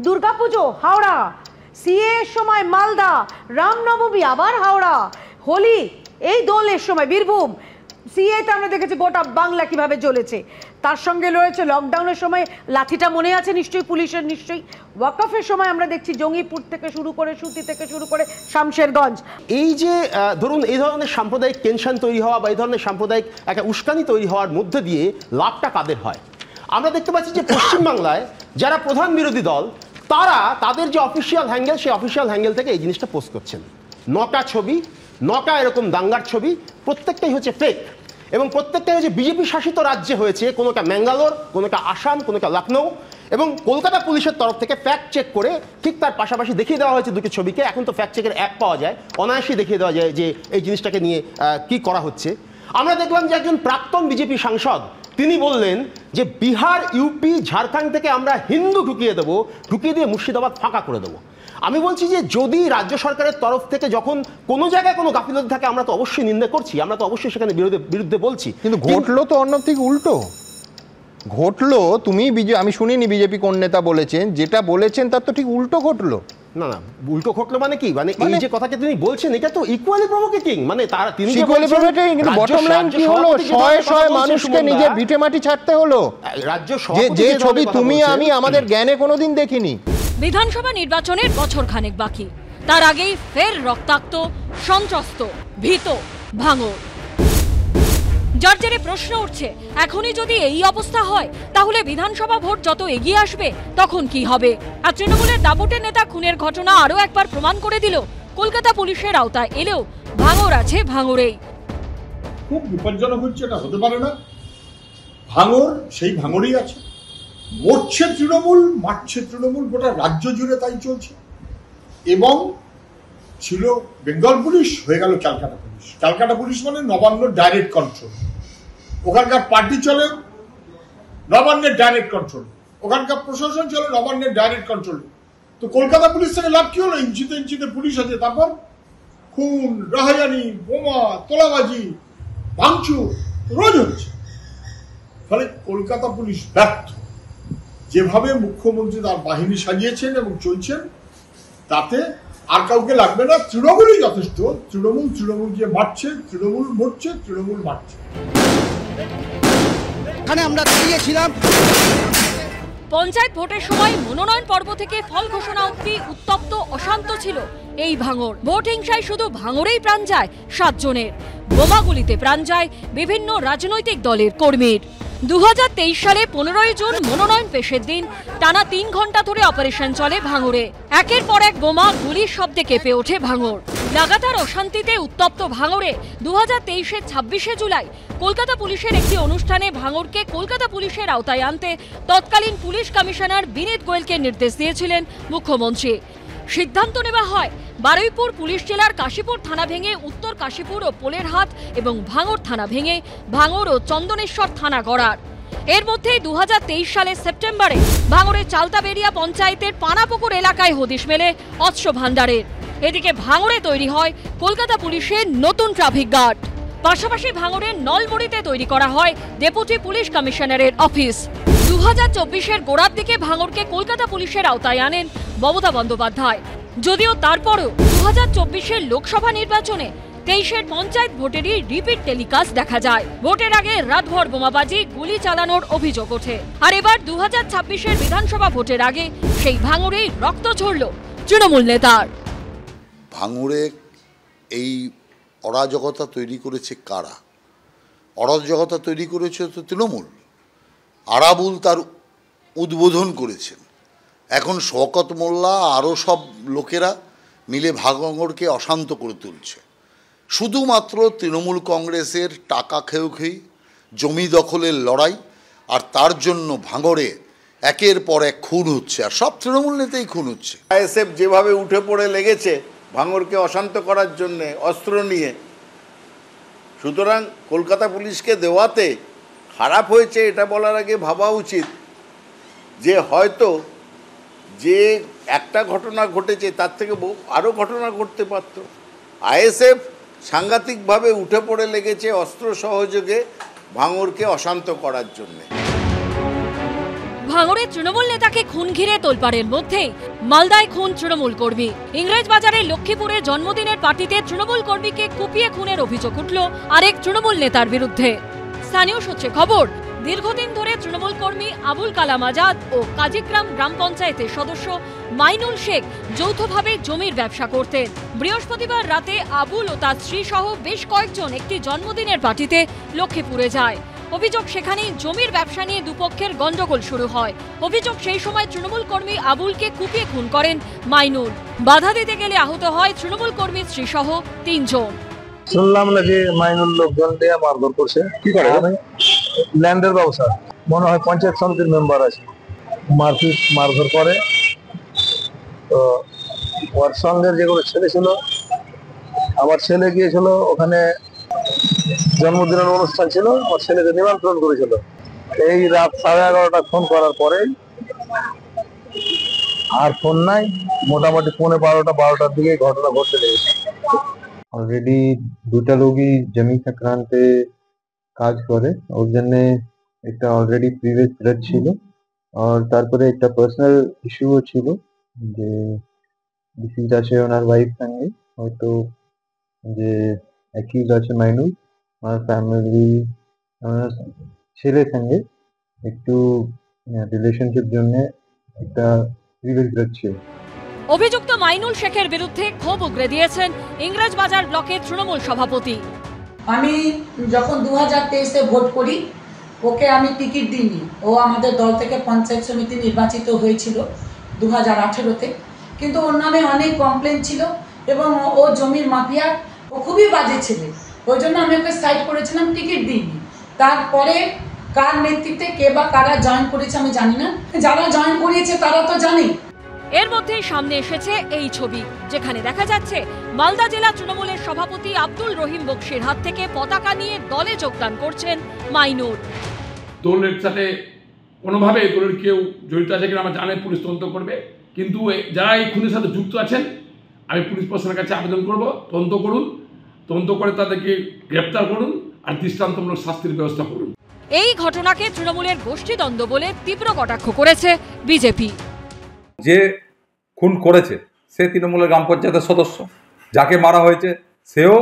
[SPEAKER 20] দুর্গাপুজো হাওড়া, সিএ এর সময় মালদা, রামনবমী আবার হাওড়া, হোলি এই দোলের সময় বীরভূম, সিএতে আমরা দেখেছি গোটা বাংলা কিভাবে জ্বলেছে। তার সঙ্গে রয়েছে লকডাউনের সময় লাঠিটা মনে আছে নিশ্চয়ই পুলিশের, নিশ্চয়ই ওয়াকফের সময় আমরা দেখছি জঙ্গিপুর থেকে শুরু করে, সুতি থেকে শুরু করে শামশেরগঞ্জ।
[SPEAKER 21] এই যে ধরুন এই ধরনের সাম্প্রদায়িক টেনশন তৈরি হওয়া বা এই ধরনের সাম্প্রদায়িক একটা উস্কানি তৈরি হওয়ার মধ্যে দিয়ে লাভটা কাদের হয়? আমরা দেখতে পাচ্ছি যে পশ্চিমবাংলায় যারা প্রধান বিরোধী দল, তারা তাদের যে অফিসিয়াল হ্যাঙ্গেল, সেই অফিসিয়াল হ্যাঙ্গেল থেকে এই জিনিসটা পোস্ট করছেন। 9টা ছবি, 9টা এরকম দাঙ্গার ছবি, প্রত্যেকটাই হচ্ছে ফেক, এবং প্রত্যেকটাই হচ্ছে বিজেপি শাসিত রাজ্যে হয়েছে, কোনোটা ম্যাঙ্গালোর, কোনোটা আসাম, কোনোটা লখনৌ, এবং কলকাতা পুলিশের তরফ থেকে ফ্যাক্ট চেক করে ঠিক তার পাশাপাশি দেখিয়ে দেওয়া হয়েছে দুটি ছবিকে। এখন তো ফ্যাক্ট চেকের অ্যাপ পাওয়া যায়, অনায়াসেই দেখিয়ে দেওয়া যায় যে এই জিনিসটাকে নিয়ে কি করা হচ্ছে। আমরা দেখলাম যে একজন প্রাক্তন বিজেপি সাংসদ তিনি বললেন যে বিহার, ইউপি, ঝাড়খণ্ড থেকে আমরা হিন্দু ঢুকিয়ে দেবো, ঢুকিয়ে দিয়ে মুর্শিদাবাদ ফাঁকা করে দেবো। আমি বলছি যে যদি রাজ্য সরকারের তরফ থেকে যখন কোনো জায়গায় কোনো গাফিলতি থাকে আমরা তো অবশ্যই নিন্দা করছি, আমরা তো অবশ্যই সেখানে বিরুদ্ধে বলছি,
[SPEAKER 18] কিন্তু ঘটলো তো অন্য থেকে উল্টো ঘটলো। তুমি আমি শুনিনি বিজেপি কোন নেতা বলেছেন, যেটা বলেছেন তার তো ঠিক উল্টো ঘটলো।
[SPEAKER 21] না না, উল্টো ঘটলো মানে কি, মানে এই যে কথাটা তিনি বলছেন এটা তো ইকুয়ালি প্রভোকেটিং, মানে তারা তিনি যে
[SPEAKER 18] ইকুয়ালি প্রভোকেটিং, কিন্তু বটম লাইন কি হলো, শয়ে শয়ে মানুষকে নিজের ভিটে মাটি ছাড়তে হলো।
[SPEAKER 21] রাজ্য
[SPEAKER 18] যে ছবি তুমি আমি আমাদের জ্ঞানে কোনোদিন দেখিনি।
[SPEAKER 1] বিধানসভা নির্বাচনের বছর খানেক বাকি, তার আগেই ফের রক্তাক্ত, সন্ত্রস্ত, ভীত ভাঙর। যার জেরে প্রশ্ন উঠছে, এখনই যদি এই অবস্থা হয় তাহলে বিধানসভা ভোট যত এগিয়ে আসবে তখন কি হবে? আর তৃণমূলের দাপুটের নেতা খুনের ঘটনা আরও একবার প্রমাণ করে দিল কলকাতা পুলিশের আওতায় এলেও ভাঙর আছে ভাঙরেই।
[SPEAKER 22] খুব বিপজ্জনক হচ্ছে, এটা হতে পারে না। ভাঙর সেই ভাঙরই আছে, মরছে তৃণমূল, মারছে তৃণমূল, গোটা রাজ্য জুড়ে তাই চলছে। এবং ছিল বেঙ্গল পুলিশ, হয়ে গেল ক্যালকাটা পুলিশ। ক্যালকাটা পুলিশ মানে নবান্ন ডাইরেক্ট কন্ট্রোল, ওখানকার পার্টি চলে নবান্নের ডাইরেক্ট কন্ট্রোল, ওখানকার প্রশাসন চলে নবান্নের ডাইরেক্ট কন্ট্রোল। তো কলকাতা পুলিশ থেকে লাভ কি হলো? ইঞ্চিতে ইঞ্চিতে পুলিশ আছে, তারপর খুন, রাহাজানি, বোমা, তোলাবাজি, ভাঙচুর রোজ হচ্ছে। ফলে কলকাতা পুলিশ ব্যর্থ। যেভাবে মুখ্যমন্ত্রী তার বাহিনী সাজিয়েছেন এবং চলছেন, তাতে আর কাউকে লাগবে না, তৃণমূলই যথেষ্ট। তৃণমূলকে মারছে, তৃণমূল মরছে, তৃণমূল মারছে।
[SPEAKER 23] এখানে আমরা দাঁড়িয়েছিলাম।
[SPEAKER 1] পঞ্চায়েত ভোটের সময় মনোনয়ন পর্ব থেকে ফল ঘোষণা অবধি উত্তপ্ত, অশান্ত ছিল এই ভাঙর। ভোট হিংসায় শুধু ভাঙরেই প্রাণ যায় 7 জনের, বোমাগুলিতে প্রাণ যায় বিভিন্ন রাজনৈতিক দলের কর্মীর। 2023 সালে 15ই জুন মনোনয়ন পেশের দিন টানা 3 ঘন্টা ধরে অপারেশন চলে ভাঙরে। একের পর এক বোমা, গুলির শব্দে কেঁপে ওঠে ভাঙর। লাগাতার অশান্তিতে উত্তপ্ত ভাঙরে 2023-এর 26শে জুলাই কলকাতা পুলিশের একটি অনুষ্ঠানে ভাঙরকে কলকাতা পুলিশের আওতায় আনতে তৎকালীন পুলিশ কমিশনার বিনীত গোয়েলকে নির্দেশ দিয়েছিলেন মুখ্যমন্ত্রী। সিদ্ধান্ত নেওয়া হয় বারুইপুর পুলিশ জেলার কাশীপুর থানা ভেঙে উত্তর কাশীপুর ও পোলেরহাট এবং ভাঙর থানা ভেঙে ভাঙর ও চন্দনেশ্বর থানা গড়ার। এর মধ্যেই 2023 সালের সেপ্টেম্বরে ভাঙরের চালতাবেড়িয়া পঞ্চায়েতের পানাপুকুর এলাকায় হদিশ মেলে অস্ত্র ভান্ডারের। এদিকে ভাঙরে তৈরি হয় কলকাতা পুলিশের নতুন ট্রাফিক গার্ড। পাশাপাশি ভাঙরের নলমুড়িতে তৈরি করা হয় ডেপুটি পুলিশ কমিশনারের অফিস। 2024-এর গোড়ার দিকে ভাঙরকে কলকাতা পুলিশের আওতায় আনেন মমতা বন্দ্যোপাধ্যায়। যদিও তারপরও 2024-এর লোকসভা নির্বাচনে 23-এর পঞ্চায়েত ভোটেরই রিপিট টেলিকাস্ট দেখা যায়। ভোটের আগে রাতভর বোমাবাজি, গুলি চালানোর অভিযোগ ওঠে। আর এবার 2026-এর বিধানসভা ভোটের আগে সেই ভাঙরেই রক্ত ঝরল তৃণমূল নেতার।
[SPEAKER 16] ভাঙড়ে এই অরাজকতা তৈরি করেছে কারা? অরাজকতা তৈরি করেছে তো তৃণমূল। আরাবুল তার উদ্বোধন করেছেন। এখন শওকত মোল্লা আরও সব লোকেরা মিলে ভাঙড়কে অশান্ত করে তুলছে। শুধুমাত্র তৃণমূল কংগ্রেসের টাকা খেয়ে জমি দখলের লড়াই, আর তার জন্য ভাঙড়ে একের পর এক খুন হচ্ছে, আর সব তৃণমূল নেতাই খুন হচ্ছে।
[SPEAKER 17] আইএসএফ যেভাবে উঠে পড়ে লেগেছে ভাঙড়কে অশান্ত করার জন্য অস্ত্র নিয়ে, সুতরাং কলকাতা পুলিশকে দেওয়াতে খারাপ হয়েছে এটা বলার আগে ভাবা উচিত যে হয়তো যে একটা ঘটনা ঘটেছে তার থেকে আরও ঘটনা ঘটতে পারত। আইএসএফ সাংঘাতিকভাবে উঠে পড়ে লেগেছে অস্ত্র সহযোগে ভাঙড়কে অশান্ত করার জন্যে।
[SPEAKER 1] ভাঙড়ে তৃণমূল নেতাকে খুন ঘিরে তোলপাড়ের মধ্যে মালদায় খুন তৃণমূল কর্মী। ইংরেজবাজারের লক্ষ্মীপুরে জন্মদিনের পার্টিতে তৃণমূল কর্মীকে কুপিয়ে খুনের অভিযোগ উঠল আরেক তৃণমূল নেতার বিরুদ্ধে। স্থানীয় সূত্রে খবর, দীর্ঘদিন ধরে তৃণমূল কর্মী আবুল কালাম আজাদ ও কাজীগ্রাম গ্রাম পঞ্চায়েতের সদস্য মাইনুল শেখ যৌথভাবে জমির ব্যবসা করতেন। বৃহস্পতিবার রাতে আবুল ও তার স্ত্রী সহ বেশ কয়েকজন একটি জন্মদিনের পার্টিতে লক্ষ্মীপুরে যায়। অভিযোগ, সেখানেই জমির ব্যবসা নিয়ে দুপক্ষের গন্ডগোল শুরু হয়। অভিযোগ, সেই সময় তৃণমূল কর্মী আবুলকে কুপিয়ে খুন করেন মাইনুল। বাধা দিতে গেলে আহত হয় তৃণমূল কর্মীর স্ত্রী সহ 3 জন।
[SPEAKER 2] শুনলাম নাকি মাইনুল লোকজন দিয়ে মারধর করছে। কি করে? ল্যান্ডের ব্যবসা, মনে হয় পঞ্চায়েত সমিতির মেম্বার আছে, মারধর করে। তো ওর সঙ্গে যেগুলো ছেলে ছিল, আমার ছেলে গিয়েছিল ওখানে, জন্মদিনের অনুষ্ঠান ছিল, আমার ছেলেকে নিমন্ত্রণ করেছিল। এই রাত 11:30 ফোন করার পরে আর ফোন নাই, মোটামুটি 12:15-12টার দিকে ঘটনা ঘটতে লেগেছে।
[SPEAKER 9] অলরেডি দুটা লোকই জমি সংক্রান্তে কাজ করে, ওর জন্য একটা অলরেডি প্রিভিয়াস গ্রাজ ছিল, আর তারপরে একটা পার্সোনাল ইস্যুও ছিল যে ডিসিজ আছে ওনার ওয়াইফ সঙ্গে, হয়তো যে অ্যাকিউজ আছে মাইনুল, আমার ফ্যামিলি আমার ছেলের সঙ্গে একটু রিলেশনশিপ জন্য একটা প্রিভিয়াস গ্রাজ ছিল।
[SPEAKER 1] অভিযুক্ত মাইনুল শেখের বিরুদ্ধে ক্ষোভ উগরে দিয়েছেন ইংরেজবাজার ব্লকের তৃণমূল সভাপতি।
[SPEAKER 23] আমি যখন 2023-এ ভোট করি, ওকে আমি টিকিট দিইনি। ও আমাদের দল থেকে পঞ্চায়েত সমিতি নির্বাচিত হয়েছিল 2018-তে, কিন্তু ওর নামে অনেক কমপ্লেন ছিল এবং ও জমির মাফিয়া, ও খুবই বাজে ছেলে। ওই জন্য আমি ওকে সাইড করেছিলাম, টিকিট দিইনি। তারপরে কার নেতৃত্বে কে বা কারা জয়েন করেছে আমি জানি না, যারা জয়েন করিয়েছে তারা তো জানে।
[SPEAKER 1] এর মধ্যে সামনে এসেছে এই ছবি, যেখানে দেখা যাচ্ছে মালদা জেলা তৃণমূলের সভাপতি আব্দুল রহিম বক্সির হাত থেকে পতাকা নিয়ে দলে যোগদান করছেন মাইনুল।
[SPEAKER 24] দলের সাথে কোনোভাবে দলের কেউ জড়িত আছে কিনা আমার জানে, পুলিশ তদন্ত করবে, কিন্তু যারা এই খুনের সাথে যুক্ত আছেন আমি পুলিশ প্রশাসনের কাছে আবেদন করব, তদন্ত করুন, তদন্ত করে তাদেরকে গ্রেপ্তার করুন আর দৃষ্টান্তমূলক শাস্তির ব্যবস্থা করুন।
[SPEAKER 1] এই ঘটনাকে তৃণমূলের গোষ্ঠীদ্বন্দ্ব বলে তীব্র কটাক্ষ করেছে বিজেপি।
[SPEAKER 25] যে খুন করেছে সে তৃণমূলের গ্রাম পঞ্চায়েতের সদস্য, যাকে মারা হয়েছে সেও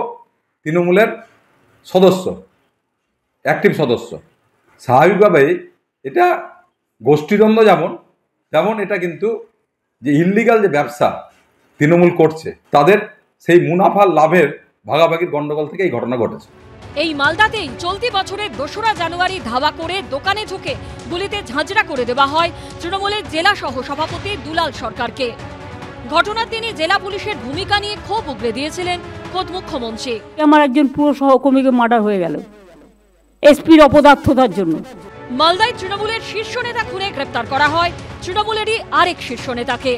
[SPEAKER 25] তৃণমূলের সদস্য, অ্যাক্টিভ সদস্য। স্বাভাবিকভাবেই এটা গোষ্ঠীদ্বন্দ্ব, যেমন এটা কিন্তু যে ইললিগাল যে ব্যবসা তৃণমূল করছে তাদের সেই মুনাফা লাভের ভাগাভাগির গণ্ডগোল থেকে এই ঘটনা ঘটেছে।
[SPEAKER 1] এই মালদাতেই চলতি বছরের 2রা জানুয়ারি ধাওয়া করে দোকানে ঢুকে গুলিতে ঝাঁঝরা করে দেওয়া হয় তৃণমূলের জেলা সহ সভাপতি দুলাল সরকারকে। ঘটনার দিনে জেলা পুলিশের ভূমিকা নিয়ে ক্ষোভ উগরে দিয়েছিলেন খোদ মুখ্যমন্ত্রী।
[SPEAKER 26] আমার একজন পুরো সহকর্মীকে মার্ডার হয়ে গেল এসপির অপদার্থতার জন্য।
[SPEAKER 1] মালদায় তৃণমূলের শীর্ষ নেতা খুনে গ্রেপ্তার করা হয় তৃণমূলেরই আরেক শীর্ষ নেতাকে।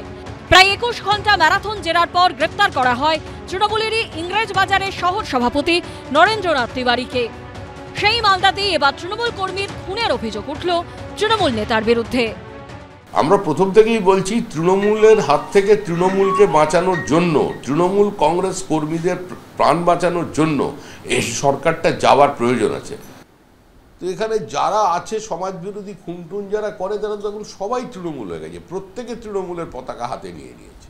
[SPEAKER 1] প্রায় 21 ঘন্টা ম্যারাথন জেরার পর গ্রেপ্তার করা হয় তৃণমূলেরই ইংরেজবাজারের শহর সভাপতি নরেন্দ্রনাথ তিওয়ারিকে। সেই মালদাতেই এবার তৃণমূল কর্মীর খুনের অভিযোগ উঠল তৃণমূল নেতার বিরুদ্ধে।
[SPEAKER 27] আমরা প্রথম থেকেই বলছি, তৃণমূলের হাত থেকে তৃণমূলকে বাঁচানোর জন্য, তৃণমূল কংগ্রেস কর্মীদের প্রাণ বাঁচানোর জন্য এই সরকারটা যাওয়ার প্রয়োজন আছে। তো এখানে যারা আছে সমাজ বিরোধী খুনটুন যারা করে, তারা তখন সবাই তৃণমূল হয়ে গেছে, প্রত্যেকে তৃণমূলের পতাকা হাতে নিয়ে নিয়েছে।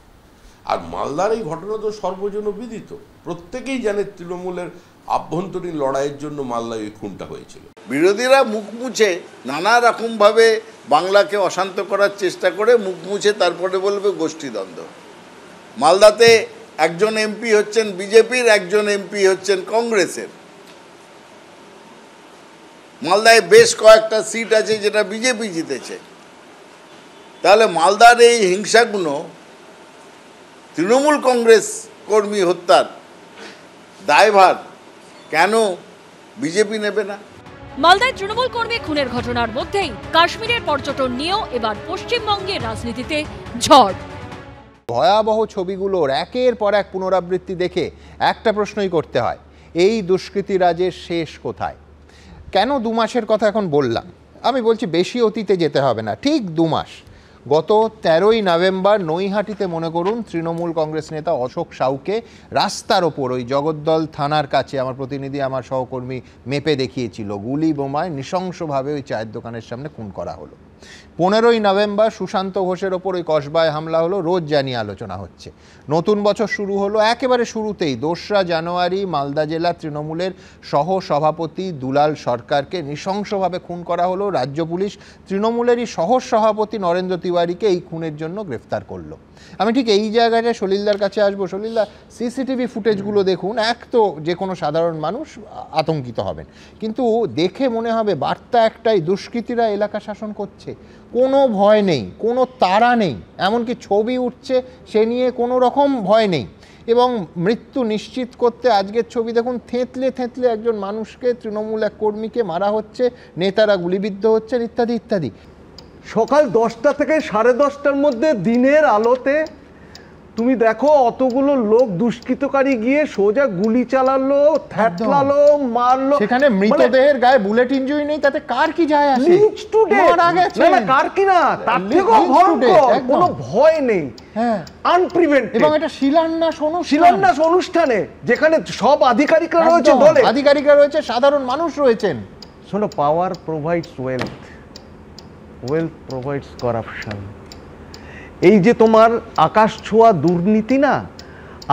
[SPEAKER 27] আর মালদার এই ঘটনা তো সর্বজন বিদিত, প্রত্যেকেই জানে তৃণমূলের আভ্যন্তরীণ লড়াইয়ের জন্য মালদায় এই খুনটা হয়েছিল।
[SPEAKER 17] বিরোধীরা মুখ মুছে নানা রকমভাবে বাংলাকে অশান্ত করার চেষ্টা করে, মুখ মুছে তারপরে বলবে গোষ্ঠীদ্বন্দ্ব। মালদাতে একজন এমপি হচ্ছেন বিজেপির, একজন এমপি হচ্ছেন কংগ্রেসের। মালদায় বেশ কয়েকটা সিট আছে যেটা বিজেপি জিতেছে। তাহলে মালদার এই হিংসাগুলো তৃণমূল কংগ্রেস কর্মী হত্যার দায়ভার কেন বিজেপি নেবে না?
[SPEAKER 1] মালদায় তৃণমূল কর্মী খুনের ঘটনার মধ্যেই কাশ্মীরের পর্যটন নিয়েও এবার পশ্চিমবঙ্গের রাজনীতিতে ঝড়।
[SPEAKER 18] ভয়াবহ ছবিগুলোর একের পর এক পুনরাবৃত্তি দেখে একটা প্রশ্নই করতে হয়, এই দুষ্কৃতী রাজের শেষ কোথায়? কেন 2 মাসের কথা এখন বললাম? আমি বলছি বেশি অতীতে যেতে হবে না, ঠিক 2 মাস। গত 13ই নভেম্বর নৈহাটিতে মনে করুন তৃণমূল কংগ্রেস নেতা অশোক সাউকে রাস্তার ওপর ওই জগদ্দল থানার কাছে, আমার প্রতিনিধি আমার সহকর্মী মেপে দেখিয়েছিল, গুলি বোমায় নৃশংসভাবে ওই চায়ের দোকানের সামনে খুন করা হলো। 15ই নভেম্বর সুশান্ত ঘোষের ওপর ওই কসবায় হামলা হলো, রোজ জানি আলোচনা হচ্ছে। নতুন বছর শুরু হলো, একেবারে শুরুতেই 2রা জানুয়ারি মালদা জেলা তৃণমূলের সহ সভাপতি দুলাল সরকারকে নৃশংসভাবে খুন করা হলো। রাজ্য পুলিশ তৃণমূলেরই সহ সভাপতি নরেন্দ্র তিওয়ারিকে এই খুনের জন্য গ্রেফতার করলো। আমি ঠিক এই জায়গাটা সলিলদার কাছে আসবো। সলিলদা, সিসিটিভি ফুটেজগুলো দেখুন, এক তো যে কোনো সাধারণ মানুষ আতঙ্কিত হবেন, কিন্তু দেখে মনে হবে বার্তা একটাই, দুষ্কৃতীরা এলাকা শাসন করছে, কোনো ভয় নেই, কোনো তাড়া নেই, এমনকি ছবি উঠছে সে নিয়ে কোনো রকম ভয় নেই। এবং মৃত্যু নিশ্চিত করতে আজকের ছবি দেখুন, থেঁতলে থেঁতলে একজন মানুষকে, তৃণমূল এক কর্মীকে মারা হচ্ছে, নেতারা গুলিবিদ্ধ হচ্ছেন, ইত্যাদি ইত্যাদি।
[SPEAKER 3] সকাল 10টা থেকে 10:30টার মধ্যে দিনের আলোতে তুমি দেখো অতগুলো লোক দুষ্কৃতকারী গিয়ে সোজা গুলি চালালো, থ্যাতলালো, মারলো।
[SPEAKER 18] সেখানে মৃতদেহের গায়ে বুলেট ইনজুরি নেই, তাতে কার কি যায় আসে?
[SPEAKER 3] Lynch to death. না কার কি না, তার থেকেও ভয়ঙ্কর, কোনো ভয় নেই, আনপ্রিভেন্টেড।
[SPEAKER 18] এবং এটা শিলান্যাস
[SPEAKER 3] অনুষ্ঠানে যেখানে সব আধিকারিকরা রয়েছে, দলে
[SPEAKER 18] আধিকারিকরা রয়েছে, সাধারণ মানুষ রয়েছেন।
[SPEAKER 3] শোনো, power provides wealth, wealth provides corruption. এই যে তোমার আকাশ ছোঁয়া দুর্নীতি না,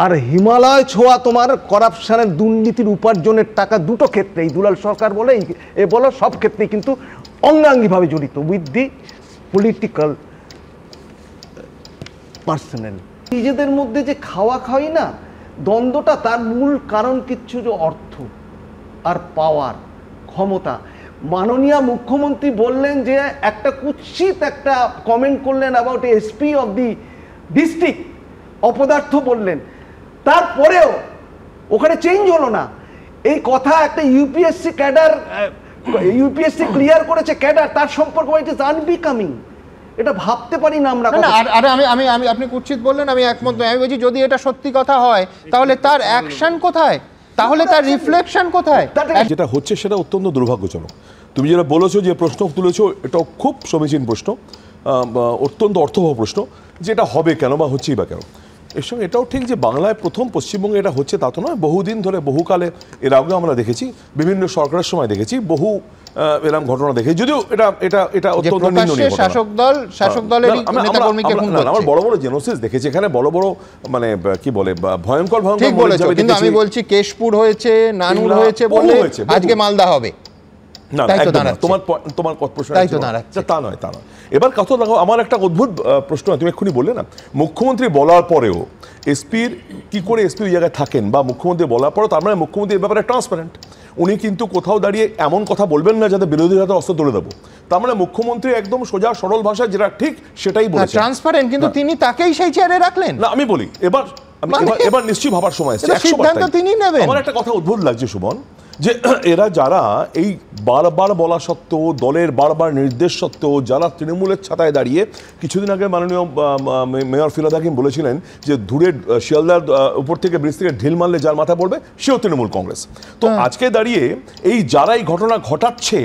[SPEAKER 3] আর হিমালয় ছোঁয়া তোমার করাপশনের দুর্নীতির উপার্জনের টাকা, দুটো ক্ষেত্রেই দুলাল সরকার বলে এ বলো, সব ক্ষেত্রেই কিন্তু অঙ্গাঙ্গিভাবে জড়িত উইথ দি পলিটিক্যাল পার্সোনাল। নিজেদের মধ্যে যে খাওয়া খাওয়াই না দ্বন্দ্বটা, তার মূল কারণ কিচ্ছু যে অর্থ আর পাওয়ার, ক্ষমতা। মাননীয় মুখ্যমন্ত্রী বললেন যে একটা কুৎসিত একটা কমেন্ট করলেন about SP of the district, অপদার্থ বললেন, তারপরেও ওখানে চেঞ্জ হলো না। এই কথা একটা ইউপিএসসি ক্যাডার, ইউপিএসসি ক্লিয়ার করেছে ক্যাডার, তার সম্পর্ক ইট ইজ আনবিকামিং। এটা ভাবতে পারি না আমরা।
[SPEAKER 18] আরে আমি আপনি কুৎসিত বললেন, আমি একমত নই। আমি বলছি যদি এটা সত্যি কথা হয় তাহলে তার অ্যাকশন কোথায়, তাহলে তার রিফ্লেকশন কোথায়?
[SPEAKER 4] যেটা হচ্ছে সেটা অত্যন্ত দুর্ভাগ্যজনক। তুমি যেটা বলেছো, যে প্রশ্ন তুলেছো, এটা খুব সমীচীন প্রশ্ন, অত্যন্ত অর্থবহ প্রশ্ন, যে এটা হবে কেন বা হচ্ছেই বা কেন। এর সঙ্গে এটাও ঠিক যে বাংলায় প্রথম পশ্চিমবঙ্গে এটা হচ্ছে তা তো নয়, বহুদিন ধরে বহুকালে এর আগে আমরা দেখেছি, বিভিন্ন সরকারের সময় দেখেছি, বহু এরকম ঘটনা দেখেছি, যদিও এটা এটা এটা অত্যন্ত নিন্দনীয় ঘটনা।
[SPEAKER 18] শাসক দলেরই নেতাকর্মীকে খুন করছে।
[SPEAKER 4] আমরা বড় বড় জেনোসিস দেখেছি, এখানে বড় বড় মানে কি বলে ভয়ঙ্কর
[SPEAKER 18] ঠিক বলেছো, কিন্তু আমি বলছি কেশপুর হয়েছে, নানুর হয়েছে বলে আজকে মালদা হবে
[SPEAKER 4] না, তোমার প্রশ্ন তা নয়। এবার কথা দেখো, আমার একটা অদ্ভুত প্রশ্ন, তুমি এক্ষুনি বললে না, মুখ্যমন্ত্রী বলার পরেও এসপির কি করে এসপি ওই জায়গায় থাকেন, বা মুখ্যমন্ত্রী বলার পরেও, তার মানে মুখ্যমন্ত্রী এর ব্যাপারে ট্রান্সপারেন্ট। উনি কিন্তু কোথাও দাঁড়িয়ে এমন কথা বলবেন না যাতে বিরোধীর হাতে অস্ত্র তুলে দেবো। তার মানে মুখ্যমন্ত্রী একদম সোজা সরল ভাষায় যেটা ঠিক সেটাই বলেছেন,
[SPEAKER 18] ট্রান্সপারেন্ট। কিন্তু তিনি তাকেই সেই চেয়ারে রাখলেন
[SPEAKER 4] না। আমি বলি এবার নিশ্চয়ই ভাবার সময় এসেছে,
[SPEAKER 18] সিদ্ধান্ত তিনি নেবেন।
[SPEAKER 4] আমার একটা কথা অদ্ভুত লাগছে সুমন, যে এরা যারা এই বারবার বলা সত্ত্বেও, দলের বারবার নির্দেশ সত্ত্বেও, যারা তৃণমূলের ছাতায় দাঁড়িয়ে, কিছুদিন আগে মাননীয় মেয়র ফিরহাদ হাকিম বলেছিলেন যে দূরে শিয়ালদার উপর থেকে ব্রিজ থেকে ঢিল মারলে যার মাথা পড়বে সেও তৃণমূল কংগ্রেস। তো আজকে দাঁড়িয়ে এই যারা এই ঘটনা ঘটাচ্ছে,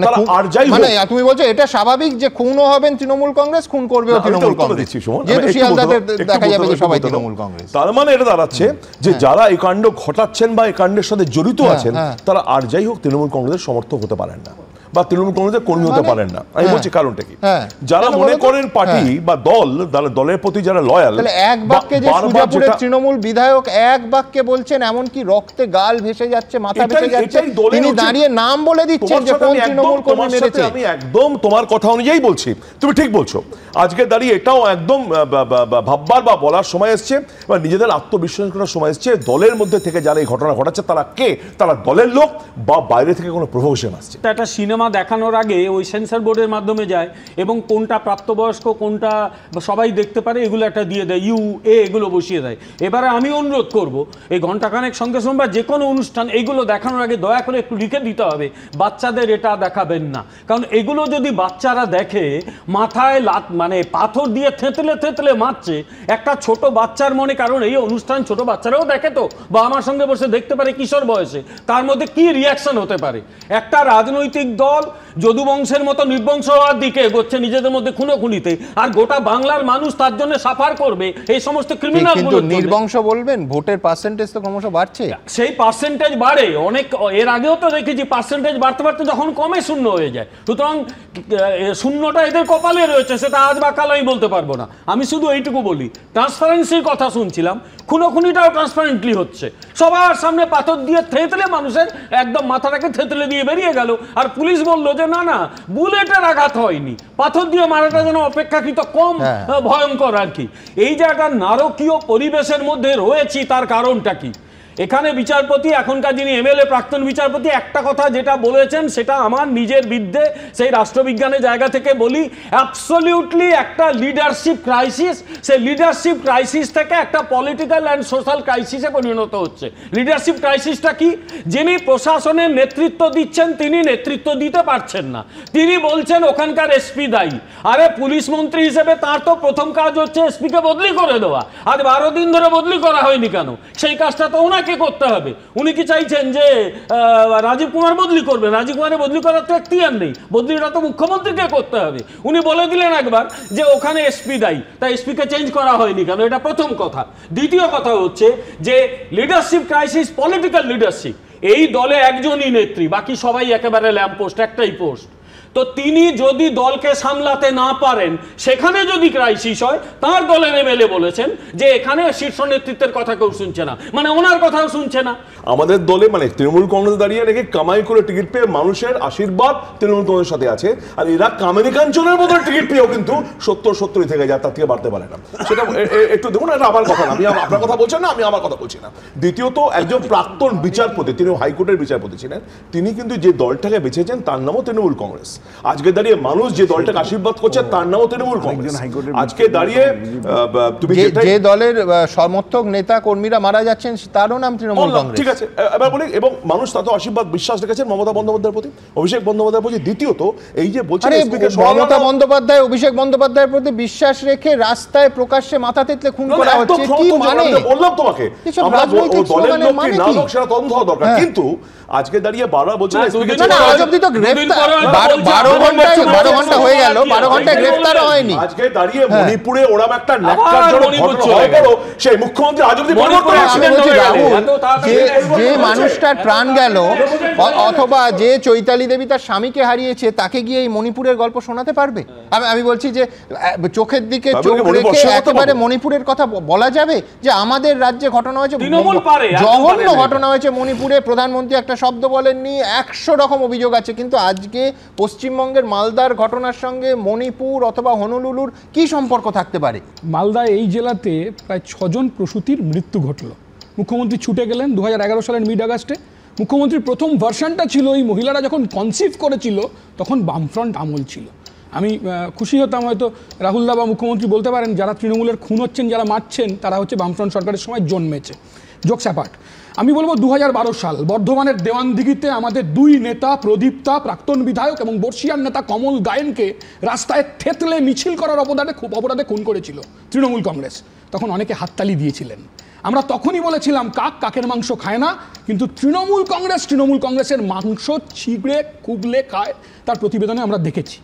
[SPEAKER 4] তারা আর যাই হোক,
[SPEAKER 18] তুমি বলছো এটা স্বাভাবিক যে খুনও হবেন তৃণমূল কংগ্রেস, খুন করবেও তৃণমূল কংগ্রেস, যেহেতু শিয়ালদাতে দেখা যাবে যে সবাই তৃণমূল কংগ্রেস।
[SPEAKER 4] তার মানে এটা দাঁড়াচ্ছে যে যারা এই কাণ্ড ঘটাচ্ছেন বা এই কাণ্ডের সাথে জড়িত আছেন, তারা আর যাই হোক তৃণমূল কংগ্রেসের সমর্থক হতে পারেন না। বা তৃণমূল কংগ্রেসের কর্মী হতে পারেন না। আমি বলছি কারণটা কি, যারা মনে করেন পার্টি বা দলের প্রতি যারা লয়াল,
[SPEAKER 18] এক বাক্যে যে সুজাপুরের তৃণমূল বিধায়ক এক বাক্যে বলছেন এমনকি রক্তে গাল ভেসে যাচ্ছে, মাথা ভেসে যাচ্ছে, তিনি দাঁড়িয়ে নাম বলে দিচ্ছেন যে কোন তৃণমূল কর্মী মেরেছে।
[SPEAKER 4] আমি একদম তোমার কথা অনুযায়ী বলছি, তুমি ঠিক বলছো। আজকে দাঁড়িয়ে এটাও একদম ভাববার বা বলার সময় এসছে বা নিজেদের আত্মবিশ্বাস করার সময় এসছে, দলের মধ্যে থেকে যারা এই ঘটনা ঘটাচ্ছে তারা কে, তারা দলের লোক বা বাইরে থেকে কোনো প্রভোকেশন আসছে।
[SPEAKER 5] একটা সিনেমা দেখানোর আগে ওই সেন্সর বোর্ডের মাধ্যমে যায় এবং কোনটা প্রাপ্তবয়স্ক কোনটা সবাই দেখতে পারে এগুলো একটা দিয়ে দেয়, এগুলো বসিয়ে দেয়। এবারে আমি অনুরোধ করব এই ঘন্টাখানেক সঙ্গে সঙ্গে বা যে কোনো অনুষ্ঠান এইগুলো দেখানোর আগে দয়া করে একটু লিখে দিতে হবে বাচ্চাদের এটা দেখাবেন না, কারণ এগুলো যদি বাচ্চারা দেখে মাথায় মানে পাথর দিয়ে থেতলে থেতলে মারছে একটা ছোট বাচ্চার মনে, কারণ এই অনুষ্ঠান ছোট বাচ্চারাও দেখে তো, বা আমার সঙ্গে বসে দেখতে পারে কিশোর বয়সে, তার মধ্যে কি রিয়াকশন হতে পারে। একটা রাজনৈতিক দল যদুবংশের মতো নির্বংশ হওয়ার দিকে এগোচ্ছে নিজেদের মধ্যে খুনোখুনিতে, আর গোটা বাংলার মানুষ তার জন্য সাফার করবে এই সমস্ত ক্রিমিনাল।
[SPEAKER 18] কিন্তু নির্বংশ বলবেন, ভোটের পার্সেন্টেজ তো ক্রমশ বাড়ছে,
[SPEAKER 5] সেই পার্সেন্টেজ বাড়ে অনেক, এর আগেও তো দেখেছি পার্সেন্টেজ বাড়তে বাড়তে যখন কমে শূন্য হয়ে যায়। সুতরাং শূন্যটা এদের কপালে রয়েছে, সেটা আজ বা কাল আমি বলতে পারবো না। আমি শুধু এইটুকু বলি, ট্রান্সপারেন্সির কথা শুনছিলাম, খুনোখুনিটাও ট্রান্সপারেন্টলি হচ্ছে, সবার সামনে পাথর দিয়ে থেতলে মানুষের একদম মাথাটাকে থেতলে দিয়ে বেরিয়ে গেল, আর পুলিশ বলল যে না না বুলেটের আঘাত হয়নি, পাথর দিয়ে মারাটা যেন অপেক্ষাকৃত কম ভয়ঙ্কর আর কি। এই যে একটা নারকীয় পরিবেশের মধ্যে রয়েছি তার কারণটা কি? এখানে বিচারপতি, এখনকার যিনি এমএলএ প্রাক্তন বিচারপতি, একটা কথা যেটা বলেছেন সেটা আমার নিজের বিরুদ্ধে সেই রাষ্ট্রবিজ্ঞানের জায়গা থেকে বলি, অ্যাবসলিউটলি একটা লিডারশিপ ক্রাইসিস, সেই লিডারশিপ ক্রাইসিস থেকে একটা পলিটিক্যাল অ্যান্ড সোশ্যাল ক্রাইসিসে পরিণত হচ্ছে। লিডারশিপ ক্রাইসিসটা কি? যিনি প্রশাসনের নেতৃত্ব দিচ্ছেন তিনি নেতৃত্ব দিতে পারছেন না, তিনি বলছেন ওখানকার এসপি দায়ী। আরে পুলিশ মন্ত্রী হিসেবে তার তো প্রথম কাজ হচ্ছে এসপিকে বদলি করে দেওয়া, আজ 12 দিন ধরে বদলি করা হয়নি কেন? সেই কাজটা তো ওনাকে করতে হবে। উনি কি চাইছেন যে রাজীব কুমার বদলি করবে? রাজীব কুমারের বদলি করার তো এখতিয়ার নেই, বদলিটা তো মুখ্যমন্ত্রীকে করতে হবে। উনি বলে দিলেন একবার যে ওখানে এসপি দায়ী, তাই এসপিকে চেঞ্জ করা হয়নি কেন? এটা প্রথম কথা। দ্বিতীয় কথা হচ্ছে যে লিডারশিপ ক্রাইসিস, পলিটিক্যাল লিডারশিপ, এই দলে একজনই নেত্রী, বাকি সবাই একেবারে ল্যাম্প পোস্ট, একটাই পোস্ট। তো তিনি যদি দলকে সামলাতে না পারেন, সেখানে যদি ক্রাইসিস হয়, তার দলের এমএলএ বলেছেন যে এখানে শীর্ষ নেতৃত্বের কথা কেউ শুনছে না, মানে ওনার কথাও শুনছে না।
[SPEAKER 4] আমাদের দলে মানে তৃণমূল কংগ্রেস দাঁড়িয়ে রেখে কামাই করে টিকিট পেয়ে মানুষের আশীর্বাদ তৃণমূল কংগ্রেসের সাথে আছে, আর এরা কামেরিকাঞ্চলের মতো টিকিট পেয়েও কিন্তু 70 থেকে যায়, তার থেকে বাড়তে পারে না। সেটা একটু দেখুন, এটা আমার কথা না, আমি আপনার কথা বলছেন না, আমি আমার কথা বলছি না। দ্বিতীয়ত একজন প্রাক্তন বিচারপতি, তিনি হাইকোর্টের বিচারপতি ছিলেন, তিনি কিন্তু যে দলটাকে বেছেছেন তার নামও তৃণমূল কংগ্রেস। আজকে দাঁড়িয়ে মানুষ যে দলটাকে আশীর্বাদ করছে তার নামও তৃণমূল কংগ্রেস। আজকে দাঁড়িয়ে তুমি
[SPEAKER 18] যে দলের সমর্থক নেতা কর্মীরা মারা যাচ্ছেন তারও নাম তৃণমূল কংগ্রেস।
[SPEAKER 4] ঠিক আছে, এবার বলি, এবং মানুষ তাতে আশীর্বাদ বিশ্বাস রেখেছেন মমতা বন্দ্যোপাধ্যায়ের প্রতি, অভিষেক বন্দ্যোপাধ্যায়ের প্রতি। দ্বিতীয়ত এই যে বলছেন
[SPEAKER 18] মমতা বন্দ্যোপাধ্যায় অভিষেক বন্দ্যোপাধ্যায়ের প্রতি বিশ্বাস রেখে রাস্তায় প্রকাশ্যে মাথা থেতলে খুন করা হচ্ছে, কি মানে?
[SPEAKER 4] বললাম তোমাকে, আমরা দলের লোক কি না লোক সেটা তদন্ত হওয়া দরকার, কিন্তু আজকে দাঁড়িয়ে বারবার বলছেন
[SPEAKER 18] 12 ঘন্টা হয়ে গেল, 12 ঘন্টা গ্রেফতার হয়নি।
[SPEAKER 4] আজকে দাঁড়িয়ে মণিপুরে ওরকম একটা ন্যাক্কারজনক ঘটনা হয়ে গেল, সেই মুখ্যমন্ত্রী আজ অবধি পরিবর্তন
[SPEAKER 18] যে মানুষটার প্রাণ গেল, অথবা যে চৈতালি দেবী তার স্বামীকে হারিয়েছে, তাকে গিয়ে এই মণিপুরের গল্প শোনাতে পারবে? আমি বলছি যে চোখের দিকে চোখ রেখে একেবারে মণিপুরের কথা বলা যাবে যে আমাদের রাজ্যে ঘটনা হয়েছে, জঘন্য ঘটনা হয়েছে মণিপুরে, প্রধানমন্ত্রী একটা শব্দ বলেননি, 100 রকম অভিযোগ আছে, কিন্তু আজকে পশ্চিমবঙ্গের মালদার ঘটনার সঙ্গে মণিপুর অথবা হনুলুলুর কি সম্পর্ক থাকতে পারে?
[SPEAKER 7] মালদা এই জেলাতে প্রায় 6 জন প্রসূতির মৃত্যু ঘটল। মুখ্যমন্ত্রী ছুটে গেলেন 2011 সালের মিড আগস্টে। মুখ্যমন্ত্রীর প্রথম ভার্সানটা ছিল এই মহিলারা যখন কনসিভ করেছিল তখন বামফ্রন্ট আমল ছিল। আমি খুশি হতাম হয়তো রাহুলদা বা মুখ্যমন্ত্রী বলতে পারেন যারা তৃণমূলের খুন হচ্ছেন, যারা মারছেন, তারা হচ্ছে বামফ্রন্ট সরকারের সময় জন্মেছে। জোকস অ্যাপার্ট, আমি বলবো 2012 সাল বর্ধমানের দেওয়ানদিঘিতে আমাদের 2 নেতা, প্রদীপ্তা প্রাক্তন বিধায়ক এবং বর্ষিয়ান নেতা কমল গায়েনকে রাস্তায় থেতলে মিছিল করার অপরাধে খুন করেছিল তৃণমূল কংগ্রেস। তখন অনেকে হাততালি দিয়েছিলেন। আমরা তখনই বলেছিলাম কাকের মাংস খায় না, কিন্তু তৃণমূল কংগ্রেসের মাংস ছিঁড়ে কুবলে খায়, তার প্রতিবেদনে আমরা দেখেছি।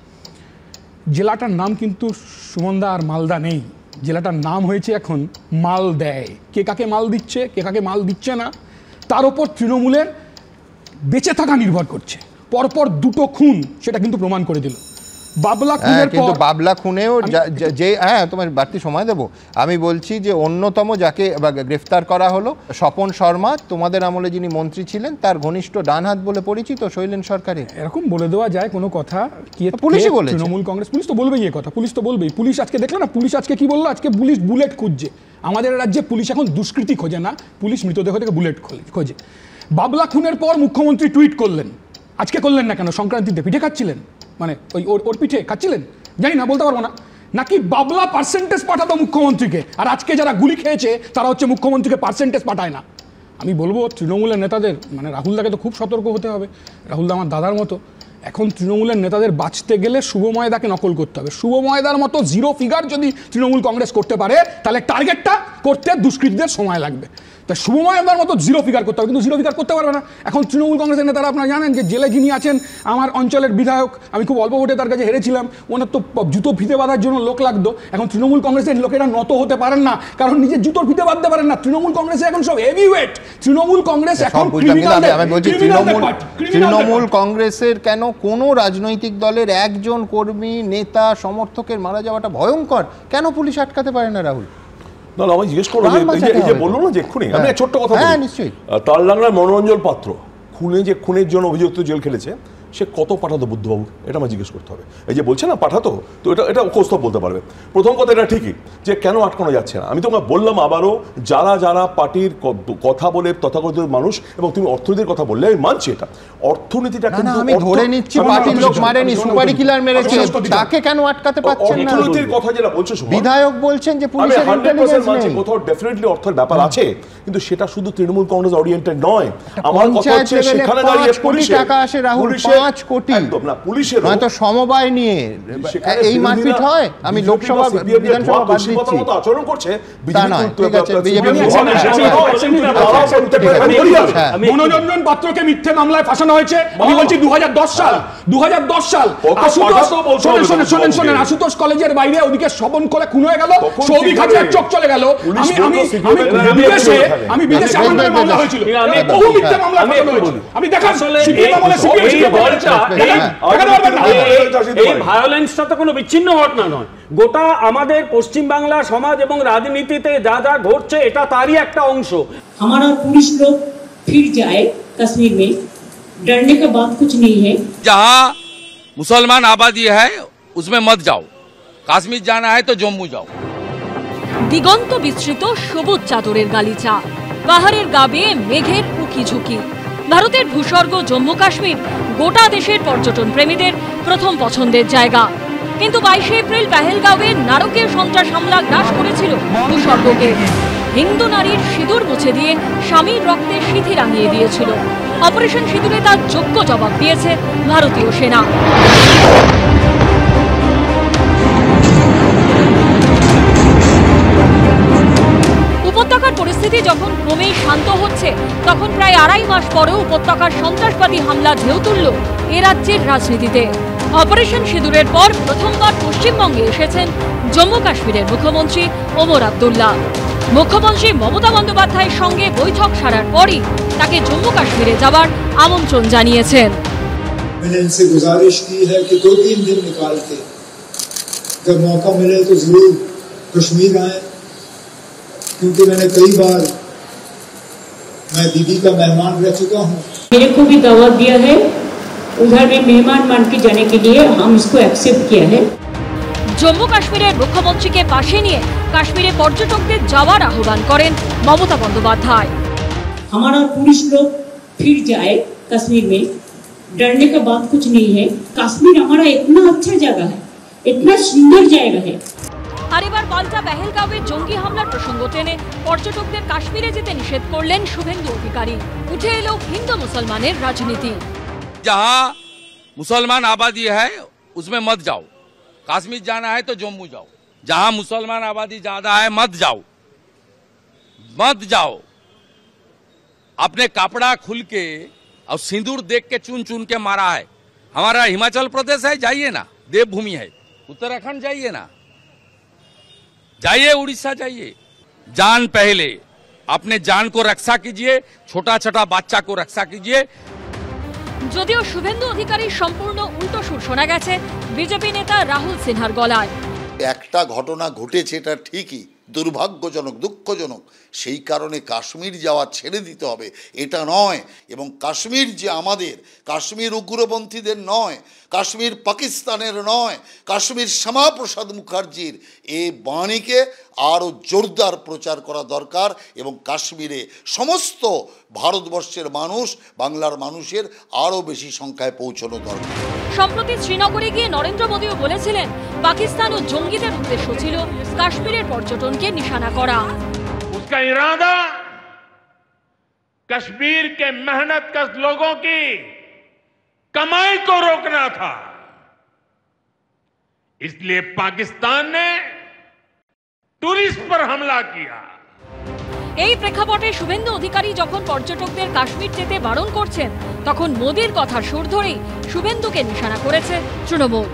[SPEAKER 7] জেলাটার নাম কিন্তু সুমনদা আর মালদা নেই, জেলাটার নাম হয়েছে এখন মাল দেয়। কে কাকে মাল দিচ্ছে, কে কাকে মাল দিচ্ছে না, তার ওপর তৃণমূলের বেঁচে থাকা নির্ভর করছে। পরপর দুটো খুন সেটা কিন্তু প্রমাণ করে দিল। বাবলা খুনের
[SPEAKER 18] কিন্তু বাবলা খুনেও যে তোমার বাড়তি সময় দেবো, আমি বলছি যে অন্যতম যাকে গ্রেফতার করা হলো স্বপন শর্মা, তোমাদের আমলে যিনি মন্ত্রী ছিলেন তার ঘনিষ্ঠ ডান হাত বলে পরিচিত শৈলেন সরকারের।
[SPEAKER 7] এরকম বলে দেওয়া যায় কোনো কথা? কি
[SPEAKER 18] পুলিশই বলেছে,
[SPEAKER 7] তৃণমূল কংগ্রেস পুলিশ তো বলবেই এই কথা, পুলিশ তো বলবেই। পুলিশ আজকে দেখলো না, পুলিশ আজকে কি বললো? আজকে পুলিশ বুলেট খুঁজছে। আমাদের রাজ্যে পুলিশ এখন দুষ্কৃতি খোঁজে না, পুলিশ মৃতদেহ থেকে বুলেট খোঁজে। বাবলা খুনের পর মুখ্যমন্ত্রী টুইট করলেন, আজকে করলেন না কেন? সংক্রান্তিতে পিঠে খাচ্ছিলেন, মানে ওই ওর পিঠে খাচ্ছিলেন, জানি না, বলতে পারবো না। নাকি বাবলা পার্সেন্টেজ পাঠাতো মুখ্যমন্ত্রীকে, আর আজকে যারা গুলি খেয়েছে তারা হচ্ছে মুখ্যমন্ত্রীকে পার্সেন্টেজ পাঠায় না। আমি বলবো তৃণমূলের নেতাদের, মানে রাহুলদাকে তো খুব সতর্ক হতে হবে। রাহুলদা আমার দাদার মতো। এখন তৃণমূলের নেতাদের বাঁচতে গেলে শুভময়দাকে নকল করতে হবে। শুভময়দার মতো জিরো ফিগার যদি তৃণমূল কংগ্রেস করতে পারে তাহলে টার্গেটটা করতে দুষ্কৃতীদের সময় লাগবে। তাই শুভময়দার মতো জিরো ফিগার করতে হবে, কিন্তু জিরো ফিগার করতে পারবে না। এখন তৃণমূল কংগ্রেসের নেতারা আপনারা জানেন যে জেলে যিনি আছেন আমার অঞ্চলের বিধায়ক, আমি খুব অল্প ভোটে তার কাছে হেরেছিলাম, ওনার তো জুতো ফিতে বাঁধার জন্য লোক লাগতো। এখন তৃণমূল কংগ্রেসের লোকেরা নত হতে পারেন না, কারণ নিজের জুতোর ফিতে বাঁধতে পারেন না। তৃণমূল কংগ্রেসে এখন সব হেভি ওয়েট। তৃণমূল কংগ্রেস এখন
[SPEAKER 18] তৃণমূল কংগ্রেসের কেন কোনো রাজনৈতিক দলের একজন কর্মী, নেতা, সমর্থকের মারা যাওয়াটা ভয়ঙ্কর, কেন পুলিশ আটকাতে পারে না রাহুল?
[SPEAKER 4] না, আমি জিজ্ঞেস করবো এই যে বললো না যে এক্ষুনি, আমি ছোট্ট কথা বলি,
[SPEAKER 18] নিশ্চয়ই
[SPEAKER 4] তালডাংরার মনোরঞ্জন পাত্র খুনের জন্য অভিযুক্ত জেল খেলেছে, সে কত পাঠাতো বুদ্ধবাবু? এটা আমার জিজ্ঞেস করতে হবে। এই যে বলছে না পাঠাতো, তো এটা কৌস্তব বলতে পারবে। প্রথম কথা এটা ঠিকই যে কেন আটকানো যাচ্ছে না। আমি তোমাকে বললাম আবারও, যারা যারা পার্টির কথা বলে তথাকথিত মানুষ, এবং তুমি অর্থনীতির কথা বললে আমি মানছি, এটা অর্থনীতিটা কিন্তু
[SPEAKER 18] আমি ধরে নিচ্ছি পার্টির লোক মারেনি, সুপারি কিলার মেরেছে, তাকে কেন আটকাতে পারছেন না?
[SPEAKER 4] অর্থনীতির কথা যেটা বলছো,
[SPEAKER 18] বিধায়ক বলছেন যে পুলিশের ইন্টেলিজেন্স নেই।
[SPEAKER 4] কোথাও ডেফিনেটলি অর্থের ব্যাপার আছে, কিন্তু সেটা শুধু তৃণমূল কংগ্রেস ওরিয়েন্টেড নয়। আমার কথা হচ্ছে সেখানে দাঁড়িয়ে
[SPEAKER 18] 5 টাকা আসে রাহুল, 5 কোটি একদম
[SPEAKER 4] না, পুলিশের
[SPEAKER 18] হয়তো সমবায় নিয়ে এই মারপিট হয়। আমি লোকসভা বিধানসভা বাদ দিচ্ছি,
[SPEAKER 4] আচরণ করছে
[SPEAKER 18] তা নয়, ঠিক আছে, বিজেপি
[SPEAKER 7] মনোরঞ্জন পাত্রকে মিথ্যে মামলায় ফাঁসানো হয়েছে। আমি বলছি 2010 সাল শোনেন, আশুতোষ কলেজের বাইরে ওদিকে শবন করে খুন হয়ে গেল, সৌভিক হাজার চোখ চলে গেল। আমি বিদেশে আমার মামলা হয়েছিল, বহু মিথ্যে মামলা ফাঁসানো হয়েছিল। আমি দেখা
[SPEAKER 5] এই ভায়োলেন্সটা তো কোনো বিচ্ছিন্ন ঘটনা নয়, গোটা আমাদের পশ্চিম বাংলা সমাজ এবং রাজনীতিতে যা যা ঘটছে এটা তারই একটা অংশ।
[SPEAKER 8] हमारा पुलिस लोग फिर जाए कश्मीर में, डरने का बात कुछ नहीं है।
[SPEAKER 10] जहां मुसलमान आबादी है उसमें मत जाओ, कश्मीर जाना है तो जम्मू जाओ।
[SPEAKER 1] দিগন্ত বিস্তৃত সবুজ চাদরের গালিচা, পাহাড়ের গা বেয়ে মেঘের উকি ঝুঁকি। ভারতের ভূস্বর্গ জম্মু কাশ্মীর গোটা দেশের পর্যটন প্রেমীদের প্রথম পছন্দের জায়গা। কিন্তু 22 এপ্রিল পেহেলগাঁওয়ে নারকীয় সন্ত্রাস হামলা গ্রাস করেছিল ভূস্বর্গকে। হিন্দু নারীর সিঁদুর মুছে দিয়ে স্বামীর রক্তে সিঁথি রাঙিয়ে দিয়েছিল। অপারেশন সিঁদুরে তার যোগ্য জবাব দিয়েছে ভারতীয় সেনা। উপত্যকার পরিস্থিতি যখন ক্রমেই শান্ত হচ্ছে, তখন প্রায় 2.5 মাস পরেও উপত্যকার সন্ত্রাসবাদী হামলা ঢেউ তুলল এ রাজ্যের রাজনীতিতে। অপারেশন সিঁদুরের পর প্রথমবার পশ্চিমবঙ্গে এসেছেন জম্মু কাশ্মীরের মুখ্যমন্ত্রী ওমর আব্দুল্লাহ। মুখ্যমন্ত্রী মমতা বন্দ্যোপাধ্যায়ের সঙ্গে বৈঠক সারার পরই তাকে জম্মু কাশ্মীরে যাবার আমন্ত্রণ জানিয়েছেন।
[SPEAKER 11] मैंने इनसे गुजारिश की है कि 2-3 दिन निकाल के जब मौका मिले तो जरूर कश्मीर आए, क्योंकि मैंने कई बार मैं दीदी का मेहमान रह चुका हूँ।
[SPEAKER 8] मेरे को भी दावत दिया है, उधर भी मेहमान मान के जाने के लिए हम इसको एक्सेप्ट किया है।
[SPEAKER 1] জম্মু কাশ্মীরের মুখ্যমন্ত্রীকে পাশে নিয়ে কাশ্মীরে পর্যটকদের যাওয়ার আহ্বান করেন মমতা বন্দ্যোপাধ্যায়।
[SPEAKER 8] हमारा पुलिस लोग फिर जाए कश्मीर में, डरने का बात कुछ नहीं है। कश्मीर हमारा इतना अच्छा जगह है, इतना सुंदर जगह है।
[SPEAKER 1] আর এবার পাল্টা পেহেলগাঁওয়ে জঙ্গি হামলার প্রসঙ্গ টেনে পর্যটকদের কাশ্মীরে যেতে নিষেধ করলেন শুভেন্দু অধিকারী। উঠে এলো হিন্দু মুসলমানের রাজনীতি।
[SPEAKER 10] जहां मुसलमान आबादी है उसमें मत जाओ, कश्मीर जाना है तो जम्मू जाओ। जहां मुसलमान आबादी ज्यादा है मत जाओ, मत जाओ। अपने कपड़ा खुल के और सिंदूर देख के चुन चुन के मारा है। हमारा हिमाचल प्रदेश है, जाइए ना, देवभूमि है। उत्तराखंड जाइए ना, जाइए उड़ीसा जाइए। जान पहले, अपने जान को रक्षा कीजिए, छोटा छोटा बच्चा को रक्षा कीजिए।
[SPEAKER 1] যদিও শুভেন্দু অধিকারীর সম্পূর্ণ উল্টো সুর শোনা গেছে বিজেপি নেতা রাহুল সিনহার গলায়।
[SPEAKER 16] একটা ঘটনা ঘটেছে, এটা ঠিকই, দুর্ভাগ্যজনক, দুঃখজনক, সেই কারণে কাশ্মীর যাওয়া ছেড়ে দিতে হবে এটা নয়। এবং কাশ্মীর যে আমাদের, কাশ্মীর উগ্রপন্থীদের নয়, কাশ্মীর পাকিস্তানের নয়, কাশ্মীর শ্যামাপ্রসাদ মুখার্জির এই বাণীকে আরও জোরদার প্রচার করা দরকার এবং কাশ্মীরে সমস্ত ভারতবর্ষের মানুষ, বাংলার মানুষের আরও বেশি সংখ্যায় পৌঁছানো দরকার।
[SPEAKER 1] সম্প্রতি শ্রীনগরে গিয়ে নরেন্দ্র মোদীও বলেছিলেন পাকিস্তান ও জঙ্গিদের উদ্দেশ্য ছিল কাশ্মীরের পর্যটনকে নিশানা করা।
[SPEAKER 6] उसका इरादा कश्मीर के मेहनतकश लोगों की कमाई को रोकना था, इसलिए पाकिस्तान ने टूरिस्ट पर हमला किया।
[SPEAKER 1] এই প্রেক্ষাপটে শুভেন্দু অধিকারী যখন পর্যটকদের কাশ্মীর যেতে বারণ করছেন, তখন মোদীর কথার সুর ধরেই শুভেন্দুকে নিশানা করেছে তৃণমূল।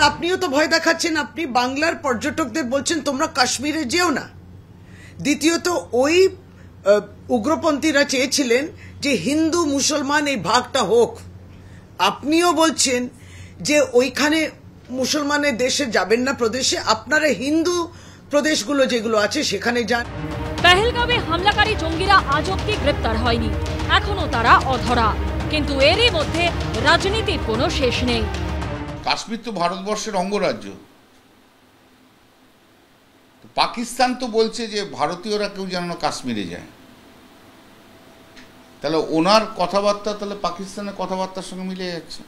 [SPEAKER 12] আপনিও তো ভয় দেখাচ্ছেন, আপনি বাংলার পর্যটকদের বলছেন তোমরা কাশ্মীরে যেও না। দ্বিতীয়ত ওই উগ্রপন্থীরা চেয়েছিলেন যে হিন্দু মুসলমান এই ভাগটা হোক। আপনিও বলছেন যে ওইখানে মুসলমানের দেশে যাবেন না, প্রদেশে আপনারা হিন্দু প্রদেশগুলো যেগুলো আছে সেখানে যান।
[SPEAKER 1] পেহেলগাঁওয়ে হামলাকারী জঙ্গিরা আজ অব্দি গ্রেপ্তার হয়নি, এখনো তারা অধরা। কিন্তু এরই মধ্যে রাজনীতির কোনো শেষ নেই।
[SPEAKER 13] কাশ্মীর তো ভারতবর্ষের অঙ্গরাজ্য। পাকিস্তান তো বলছে যে ভারতীয়রা কেউ যেন কাশ্মীরে যায়, তাহলে ওনার কথাবার্তা তাহলে পাকিস্তানের কথাবার্তার সঙ্গে মিলে যাচ্ছে।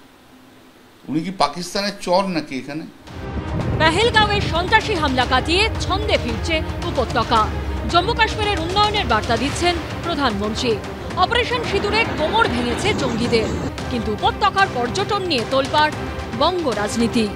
[SPEAKER 13] উনি কি পাকিস্তানের চর নাকি এখানে?
[SPEAKER 1] পেহেলগাঁওয়ের সন্ত্রাসী হামলা কাটিয়ে ছন্দে ফিরছে উপত্যকা। জম্মু কাশ্মীরের উন্নয়নের বার্তা দিচ্ছেন প্রধানমন্ত্রী। অপারেশন সিঁদুরে কোমর ভেঙেছে জঙ্গিদের, কিন্তু উপত্যকার পর্যটন নিয়ে তোলপাড় বঙ্গ রাজনীতি।